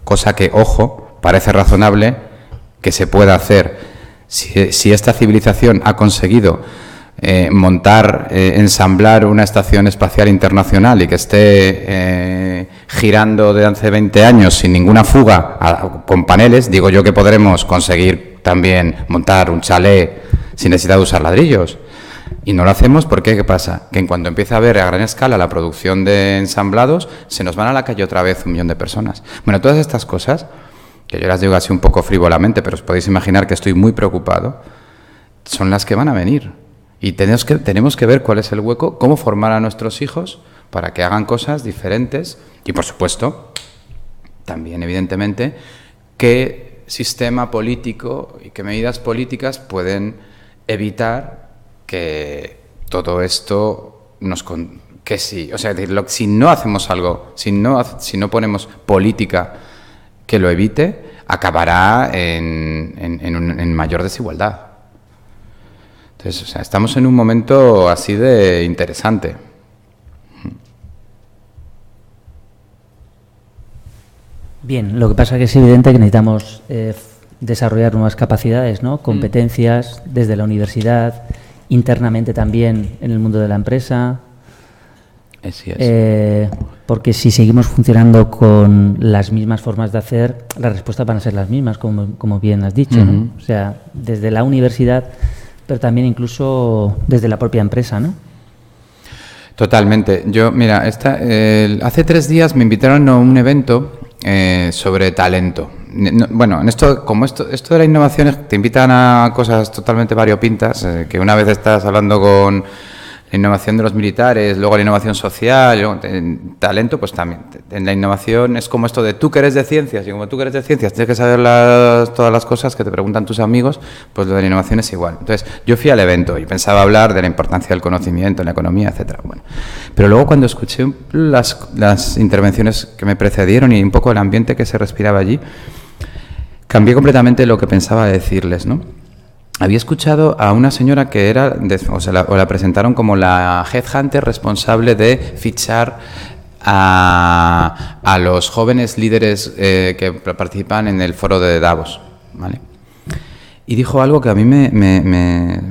cosa que, ojo, parece razonable que se pueda hacer. Si esta civilización ha conseguido ensamblar una estación espacial internacional y que esté girando de hace 20 años sin ninguna fuga con paneles, digo yo que podremos conseguir también montar un chalet sin necesidad de usar ladrillos. Y no lo hacemos porque, ¿qué pasa? Que en cuanto empieza a haber a gran escala la producción de ensamblados, se nos van a la calle otra vez 1 millón de personas. Bueno, todas estas cosas, que yo las digo así un poco frívolamente, pero os podéis imaginar que estoy muy preocupado, son las que van a venir. Y tenemos que ver cuál es el hueco, cómo formar a nuestros hijos para que hagan cosas diferentes y, por supuesto, también, evidentemente, qué sistema político y qué medidas políticas pueden evitar que todo esto que sí, o sea, si no hacemos algo, si no ponemos política que lo evite, acabará en mayor desigualdad. Entonces, o sea, estamos en un momento así de interesante. Bien, lo que pasa es que es evidente que necesitamos desarrollar nuevas capacidades, ¿no? Competencias desde la universidad, internamente también en el mundo de la empresa. Así es. Porque si seguimos funcionando con las mismas formas de hacer, las respuestas van a ser las mismas, como bien has dicho, ¿no? O sea, desde la universidad, pero también incluso desde la propia empresa, ¿no? Totalmente. Yo, mira, hace 3 días me invitaron a un evento sobre talento. bueno, en esto de la innovación te invitan a cosas totalmente variopintas, que una vez estás hablando con la innovación de los militares, luego la innovación social, luego talento, pues también. En la innovación es como esto de tú que eres de ciencias, y como tú que eres de ciencias tienes que saber todas las cosas que te preguntan tus amigos, pues lo de la innovación es igual. Entonces, yo fui al evento y pensaba hablar de la importancia del conocimiento en la economía, etcétera. Bueno, pero luego cuando escuché las intervenciones que me precedieron y un poco el ambiente que se respiraba allí, cambié completamente lo que pensaba decirles, ¿no? Había escuchado a una señora que era, la presentaron como la headhunter responsable de fichar a los jóvenes líderes que participan en el foro de Davos, ¿vale? Y dijo algo que a mí me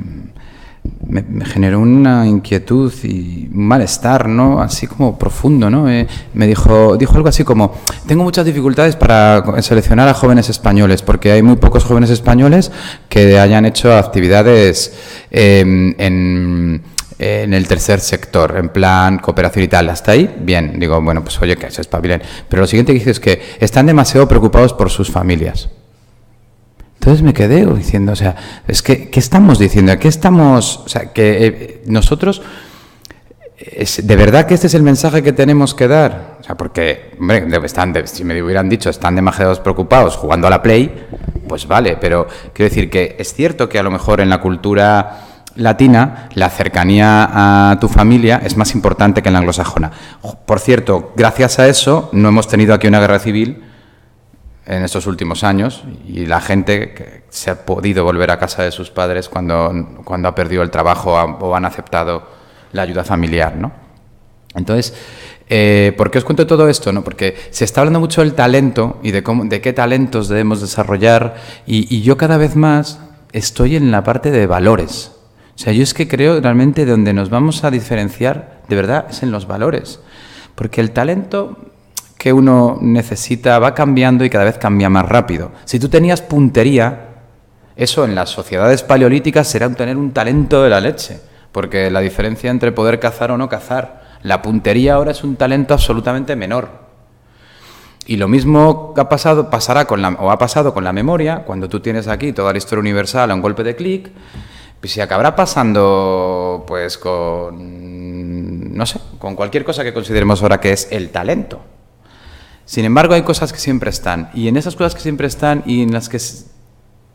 generó una inquietud y un malestar, ¿no? Así como profundo, ¿no? Dijo algo así como: tengo muchas dificultades para seleccionar a jóvenes españoles porque hay muy pocos jóvenes españoles que hayan hecho actividades en el tercer sector, en plan cooperación y tal. Hasta ahí, bien. Digo, bueno, pues oye, que se espabilen. Pero lo siguiente que dice es que están demasiado preocupados por sus familias. Entonces me quedé diciendo, o sea, es que, ¿qué estamos diciendo? ¿Qué estamos...? O sea, que nosotros... ¿De verdad que este es el mensaje que tenemos que dar? O sea, porque, hombre, si me hubieran dicho, están demasiado preocupados jugando a la Play, pues vale, pero quiero decir que es cierto que a lo mejor en la cultura latina la cercanía a tu familia es más importante que en la anglosajona. Por cierto, gracias a eso no hemos tenido aquí una guerra civil en estos últimos años, y la gente que se ha podido volver a casa de sus padres cuando ha perdido el trabajo o han aceptado la ayuda familiar, ¿no? Entonces, ¿por qué os cuento todo esto? ¿No? Porque se está hablando mucho del talento y de qué talentos debemos desarrollar, y yo cada vez más estoy en la parte de valores. O sea, yo es que creo realmente donde nos vamos a diferenciar, de verdad, es en los valores. Porque el talento que uno necesita va cambiando y cada vez cambia más rápido. Si tú tenías puntería, eso en las sociedades paleolíticas será tener un talento de la leche, porque la diferencia entre poder cazar o no cazar, la puntería ahora es un talento absolutamente menor. Y lo mismo ha pasado con la memoria. Cuando tú tienes aquí toda la historia universal a un golpe de clic, pues se acabará pasando pues con, no sé, con cualquier cosa que consideremos ahora que es el talento. Sin embargo, hay cosas que siempre están, y en esas cosas que siempre están y en las que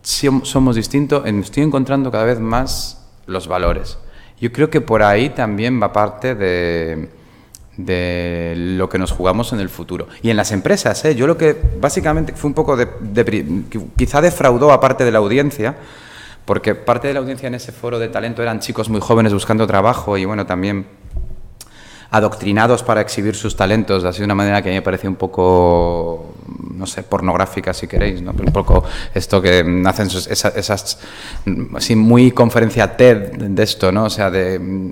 somos distintos, estoy encontrando cada vez más los valores. Yo creo que por ahí también va parte de lo que nos jugamos en el futuro. Y en las empresas, yo lo que básicamente fue un poco quizá defraudó a parte de la audiencia, porque parte de la audiencia en ese foro de talento eran chicos muy jóvenes buscando trabajo y bueno, también adoctrinados para exhibir sus talentos, así de una manera que a mí me parecía un poco, no sé, pornográfica si queréis, ¿no? Un poco esto que hacen esas así muy conferencia TED de esto, ¿no? O sea,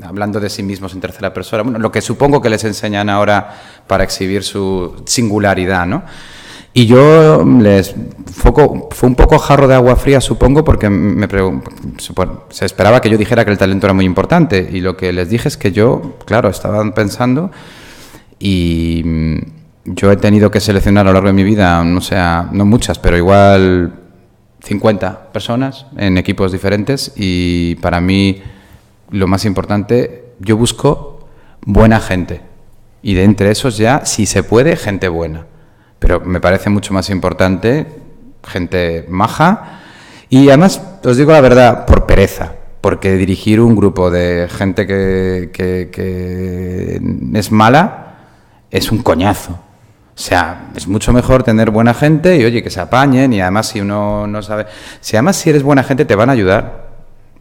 hablando de sí mismos en tercera persona, bueno, lo que supongo que les enseñan ahora para exhibir su singularidad, ¿no? Y yo fue un poco jarro de agua fría, supongo, porque se esperaba que yo dijera que el talento era muy importante, y lo que les dije es que yo, claro, estaba pensando, y yo he tenido que seleccionar a lo largo de mi vida, no muchas, pero igual 50 personas en equipos diferentes, y para mí lo más importante, yo busco buena gente, y de entre esos ya, si se puede, gente buena. Pero me parece mucho más importante gente maja, y además, os digo la verdad, por pereza, porque dirigir un grupo de gente que es mala es un coñazo. O sea, es mucho mejor tener buena gente y, oye, que se apañen, y además si uno no sabe... Si eres buena gente te van a ayudar,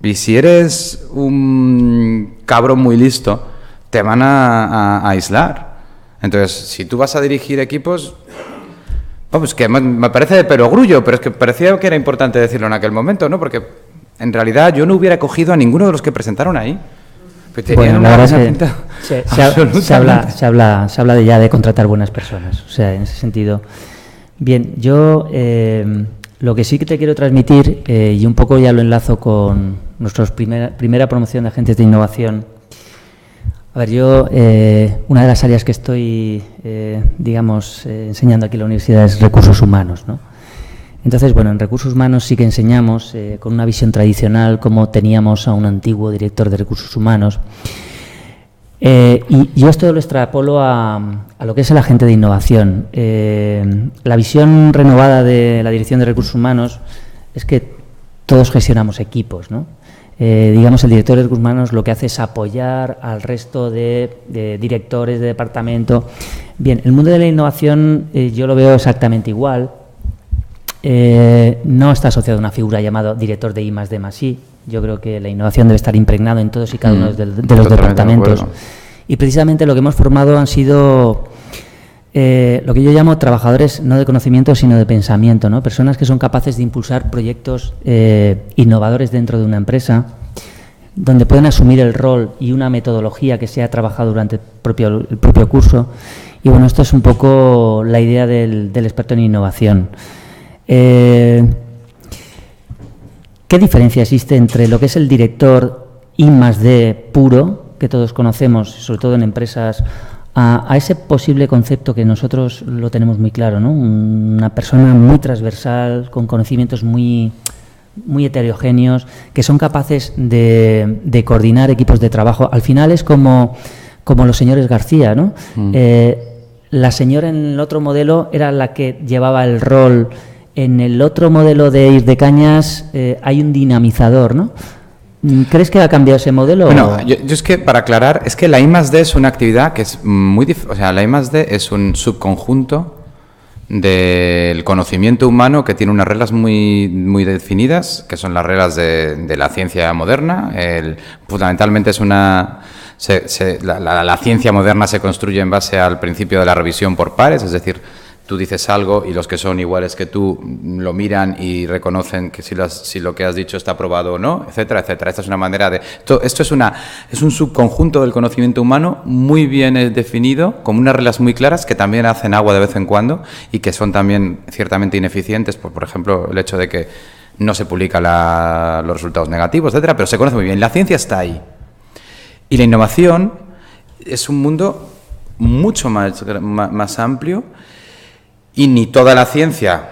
y si eres un cabrón muy listo te van a aislar. Entonces, si tú vas a dirigir equipos... Vamos, que me parece de perogrullo, pero es que parecía que era importante decirlo en aquel momento, ¿no? Porque en realidad yo no hubiera cogido a ninguno de los que presentaron ahí. Bueno, la verdad es que se habla de contratar buenas personas, o sea, en ese sentido. Bien, yo lo que sí que te quiero transmitir, y un poco ya lo enlazo con nuestra primera promoción de agentes de innovación. A ver, yo, una de las áreas que estoy, enseñando aquí en la universidad es recursos humanos, ¿no? Entonces, bueno, en recursos humanos sí que enseñamos con una visión tradicional como teníamos a un antiguo director de recursos humanos. Y yo esto lo extrapolo a lo que es el agente de innovación. La visión renovada de la Dirección de Recursos Humanos es que todos gestionamos equipos, ¿no? Digamos, el director de recursos humanos lo que hace es apoyar al resto de directores de departamento. Bien, el mundo de la innovación yo lo veo exactamente igual. No está asociado a una figura llamada director de I+D+I. Yo creo que la innovación debe estar impregnado en todos y cada uno de los departamentos. Y precisamente lo que hemos formado han sido lo que yo llamo trabajadores no de conocimiento sino de pensamiento, ¿no? Personas que son capaces de impulsar proyectos innovadores dentro de una empresa, donde pueden asumir el rol y una metodología que se ha trabajado durante el propio curso. Y bueno, esto es un poco la idea del experto en innovación. ¿Qué diferencia existe entre lo que es el director I+D puro, que todos conocemos, sobre todo en empresas, a ese posible concepto que nosotros lo tenemos muy claro, ¿no? Una persona muy transversal, con conocimientos muy heterogéneos, que son capaces de coordinar equipos de trabajo? Al final es como los señores García, ¿no? La señora en el otro modelo era la que llevaba el rol. En el otro modelo de Ir de Cañas hay un dinamizador, ¿no? ¿Crees que ha cambiado ese modelo? Bueno, yo es que, para aclarar, es que la I+D es una actividad que es muy difícil. O sea, la I+D es un subconjunto del conocimiento humano que tiene unas reglas muy definidas, que son las reglas de la ciencia moderna. Fundamentalmente es una... la ciencia moderna se construye en base al principio de la revisión por pares, es decir, tú dices algo y los que son iguales que tú lo miran y reconocen que si lo que has dicho está aprobado o no, etcétera, etcétera. Esta es una manera de... Esto es un subconjunto del conocimiento humano muy bien definido, con unas reglas muy claras que también hacen agua de vez en cuando y que son también ciertamente ineficientes, por ejemplo, el hecho de que no se publican los resultados negativos, etcétera, pero se conoce muy bien. La ciencia está ahí. Y la innovación es un mundo mucho más amplio. Y ni toda la ciencia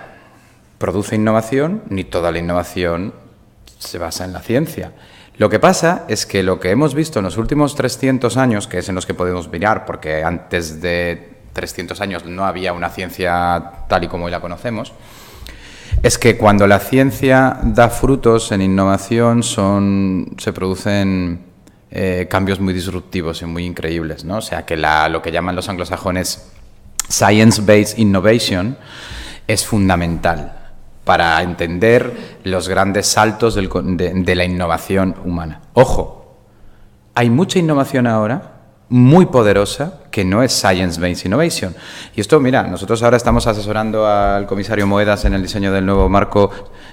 produce innovación, ni toda la innovación se basa en la ciencia. Lo que pasa es que lo que hemos visto en los últimos 300 años, que es en los que podemos mirar, porque antes de 300 años no había una ciencia tal y como hoy la conocemos, es que cuando la ciencia da frutos en innovación se producen cambios muy disruptivos y muy increíbles, ¿no? O sea, que lo que llaman los anglosajones Science-Based Innovation es fundamental para entender los grandes saltos de la innovación humana. Ojo, hay mucha innovación ahora, muy poderosa, que no es Science-Based Innovation. Y esto, mira, nosotros ahora estamos asesorando al comisario Moedas en el diseño del nuevo marco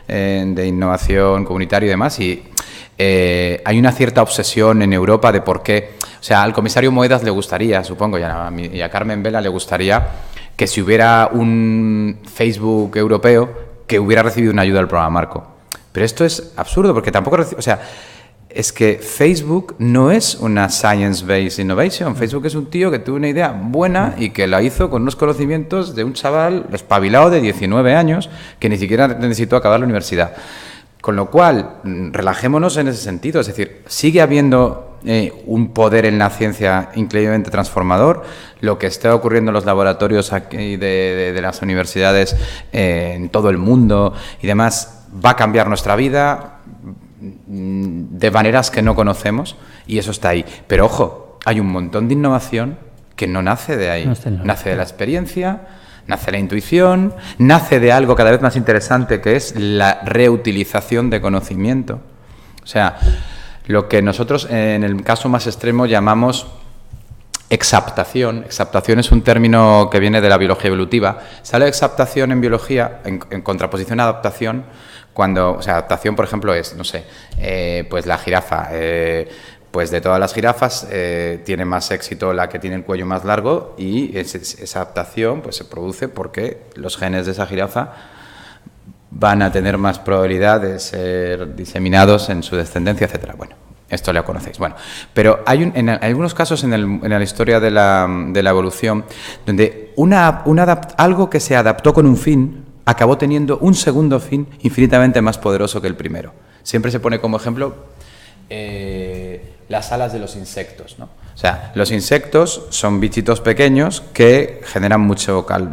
de innovación comunitario y demás, y hay una cierta obsesión en Europa de por qué. O sea, al comisario Moedas le gustaría, supongo, y a Carmen Vela le gustaría que si hubiera un Facebook europeo que hubiera recibido una ayuda del programa Marco. Pero esto es absurdo porque tampoco... O sea, es que Facebook no es una Science-Based Innovation. Facebook es un tío que tuvo una idea buena y que la hizo con unos conocimientos de un chaval espabilado de 19 años que ni siquiera necesitó acabar la universidad. Con lo cual, relajémonos en ese sentido. Es decir, sigue habiendo un poder en la ciencia increíblemente transformador. Lo que está ocurriendo en los laboratorios aquí de las universidades en todo el mundo y demás va a cambiar nuestra vida de maneras que no conocemos y eso está ahí. Pero ojo, hay un montón de innovación que no nace de ahí. Nace de la experiencia, nace de la intuición, nace de algo cada vez más interesante que es la reutilización de conocimiento. O sea, lo que nosotros en el caso más extremo llamamos exaptación. Exaptación es un término que viene de la biología evolutiva. Sale exaptación en biología en contraposición a adaptación. O sea, adaptación, por ejemplo, es, no sé, pues la jirafa. Pues de todas las jirafas tiene más éxito la que tiene el cuello más largo y esa adaptación pues se produce porque los genes de esa jirafa van a tener más probabilidad de ser diseminados en su descendencia, etcétera. Bueno, esto ya conocéis. Bueno, pero hay en algunos casos en la historia de la evolución donde algo que se adaptó con un fin, acabó teniendo un segundo fin infinitamente más poderoso que el primero. Siempre se pone como ejemplo las alas de los insectos, ¿no? O sea, los insectos son bichitos pequeños que generan mucho calor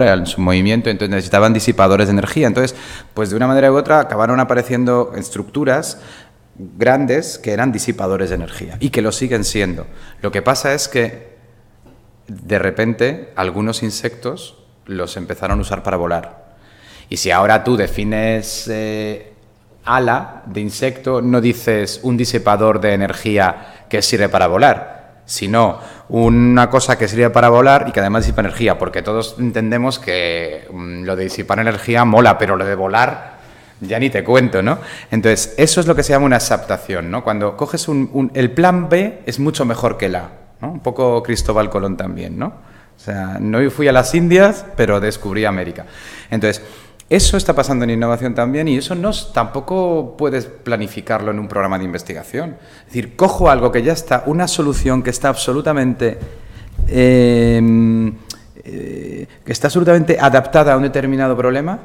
en su movimiento, entonces necesitaban disipadores de energía. Entonces, pues de una manera u otra acabaron apareciendo estructuras grandes que eran disipadores de energía y que lo siguen siendo. Lo que pasa es que de repente algunos insectos los empezaron a usar para volar. Y si ahora tú defines ala de insecto, no dices un disipador de energía que sirve para volar, sino una cosa que sirve para volar y que además disipa energía, porque todos entendemos que lo de disipar energía mola, pero lo de volar ya ni te cuento, ¿no? Entonces, eso es lo que se llama una exaptación, ¿no? Cuando coges el plan B es mucho mejor que el A, ¿no? Un poco Cristóbal Colón también, ¿no? O sea, no fui a las Indias, pero descubrí América. Entonces, eso está pasando en innovación también y eso tampoco puedes planificarlo en un programa de investigación. Es decir, cojo algo que ya está, una solución que está absolutamente adaptada a un determinado problema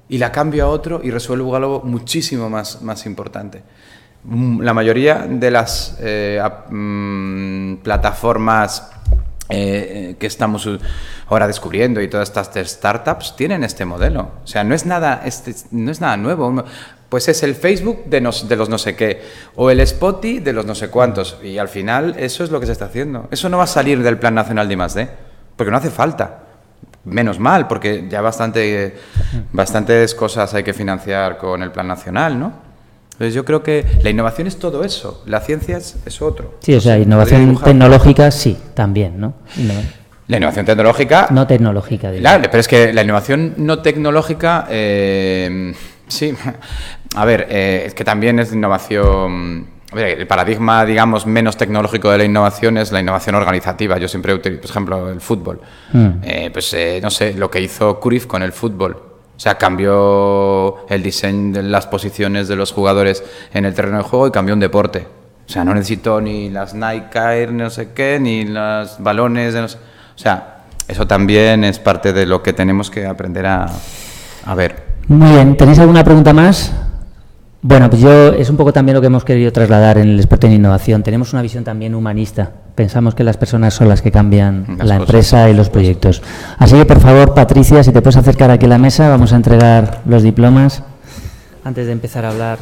y la cambio a otro y resuelvo algo muchísimo más importante. La mayoría de las plataformas que estamos ahora descubriendo y todas estas startups tienen este modelo. O sea, no es nada nuevo. Pues es el Facebook de los no sé qué o el Spotify de los no sé cuántos y al final eso es lo que se está haciendo. Eso no va a salir del Plan Nacional de I+D porque no hace falta. Menos mal, porque ya bastantes cosas hay que financiar con el Plan Nacional, ¿no? Entonces yo creo que la innovación es todo eso, la ciencia es otro. Sí, o sea, innovación tecnológica sí, también, ¿no? La innovación tecnológica... No tecnológica, digamos. Claro, pero es que la innovación no tecnológica, sí, a ver, es que también es innovación... A ver, el paradigma, digamos, menos tecnológico de la innovación es la innovación organizativa. Yo siempre utilizo, por ejemplo, el fútbol. No sé, lo que hizo Cruyff con el fútbol. O sea, cambió el diseño de las posiciones de los jugadores en el terreno de juego y cambió un deporte. O sea, no necesitó ni las Nike Air, no sé qué, ni los balones, o sea, eso también es parte de lo que tenemos que aprender a ver. Muy bien, ¿tenéis alguna pregunta más? Bueno, pues es un poco también lo que hemos querido trasladar en el experto en innovación. Tenemos una visión también humanista. Pensamos que las personas son las que cambian la empresa y los proyectos. Así que, por favor, Patricia, si te puedes acercar aquí a la mesa, vamos a entregar los diplomas antes de empezar a hablar.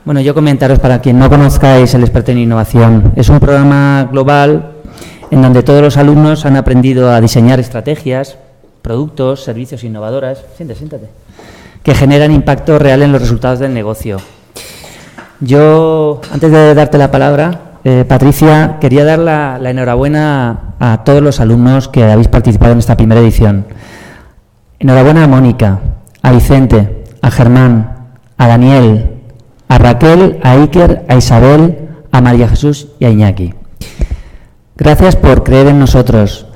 Bueno, yo comentaros, para quien no conozcáis el experto en innovación, es un programa global en donde todos los alumnos han aprendido a diseñar estrategias, productos, servicios innovadoras. Siéntate. Que generan impacto real en los resultados del negocio. Yo, antes de darte la palabra, Patricia, quería dar la enhorabuena a todos los alumnos que habéis participado en esta primera edición. Enhorabuena a Mónica, a Vicente, a Germán, a Daniel, a Raquel, a Iker, a Isabel, a María Jesús y a Iñaki. Gracias por creer en nosotros.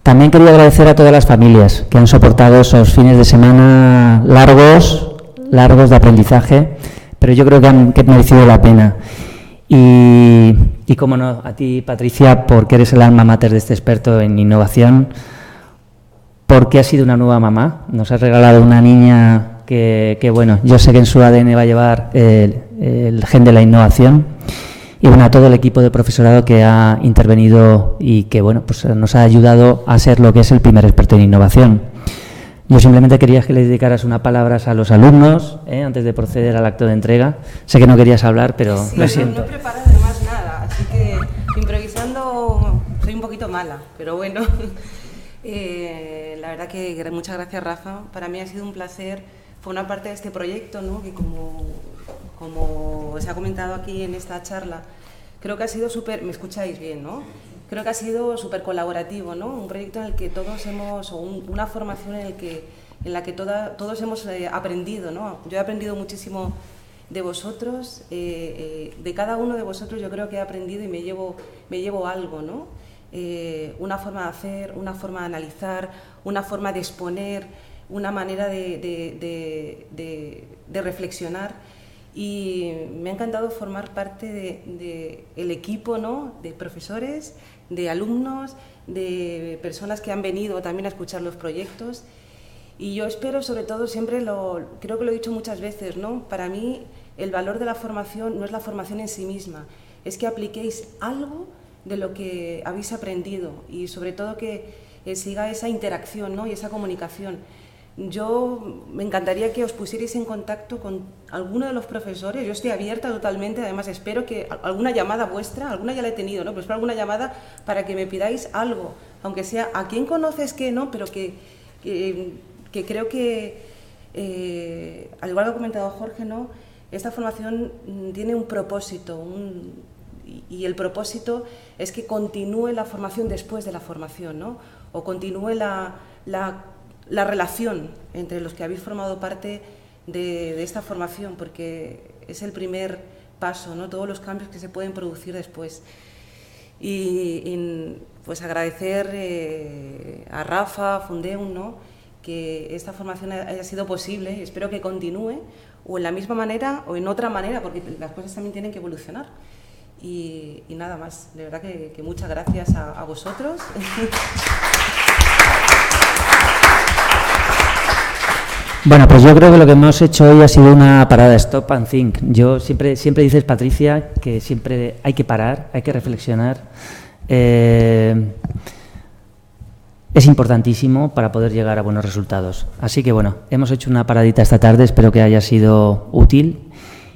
También quería agradecer a todas las familias que han soportado esos fines de semana largos de aprendizaje, pero yo creo que han merecido la pena. Y cómo no, a ti, Patricia, porque eres el alma mater de este experto en innovación, porque has sido una nueva mamá. Nos has regalado una niña que bueno, yo sé que en su ADN va a llevar el gen de la innovación. Y bueno, a todo el equipo de profesorado que ha intervenido y que bueno, pues nos ha ayudado a ser lo que es el primer experto en innovación. Yo simplemente quería que le dedicaras unas palabras a los alumnos, antes de proceder al acto de entrega. Sé que no querías hablar, pero sí, lo siento. No he preparado además nada, así que improvisando soy un poquito mala, pero bueno. La verdad que muchas gracias, Rafa. Para mí ha sido un placer. Fue una parte de este proyecto, ¿no? Que como se ha comentado aquí en esta charla, creo que ha sido súper... ¿Me escucháis bien, no? Creo que ha sido súper colaborativo, ¿no? Un proyecto en el que todos hemos... o una formación en la que todos hemos aprendido, ¿no? Yo he aprendido muchísimo de vosotros, de cada uno de vosotros yo creo que he aprendido y me llevo algo, ¿no? Una forma de hacer, una forma de analizar, una forma de exponer, una manera de reflexionar. y me ha encantado formar parte del equipo, ¿no?, de profesores, de alumnos, de personas que han venido también a escuchar los proyectos. Y yo espero, sobre todo, siempre creo que lo he dicho muchas veces, ¿no?, para mí el valor de la formación no es la formación en sí misma, es que apliquéis algo de lo que habéis aprendido y sobre todo que siga esa interacción, ¿no?, y esa comunicación. Yo me encantaría que os pusierais en contacto con alguno de los profesores. Yo estoy abierta totalmente, además espero que alguna llamada vuestra, alguna ya la he tenido, ¿no?, pero espero alguna llamada para que me pidáis algo, aunque sea a quién conoces que no, pero que creo que, al igual que ha comentado Jorge, ¿no?, esta formación tiene un propósito, y el propósito es que continúe la formación después de la formación, ¿no?, o continúe la relación entre los que habéis formado parte de esta formación, porque es el primer paso, ¿no?, todos los cambios que se pueden producir después. Y pues agradecer a Rafa, a Fundeum, ¿no?, que esta formación haya sido posible, y espero que continúe, o en la misma manera o en otra manera, porque las cosas también tienen que evolucionar. Y nada más, de verdad que muchas gracias a vosotros. Bueno, pues yo creo que lo que hemos hecho hoy ha sido una parada, stop and think. Yo siempre dices, Patricia, que siempre hay que parar, hay que reflexionar. Es importantísimo para poder llegar a buenos resultados. Así que bueno, hemos hecho una paradita esta tarde, espero que haya sido útil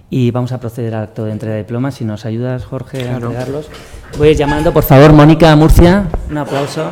y vamos a proceder al acto de entrega de diplomas. Si nos ayudas, Jorge, a entregarlos. Voy llamando, por favor, Mónica Murcia, un aplauso.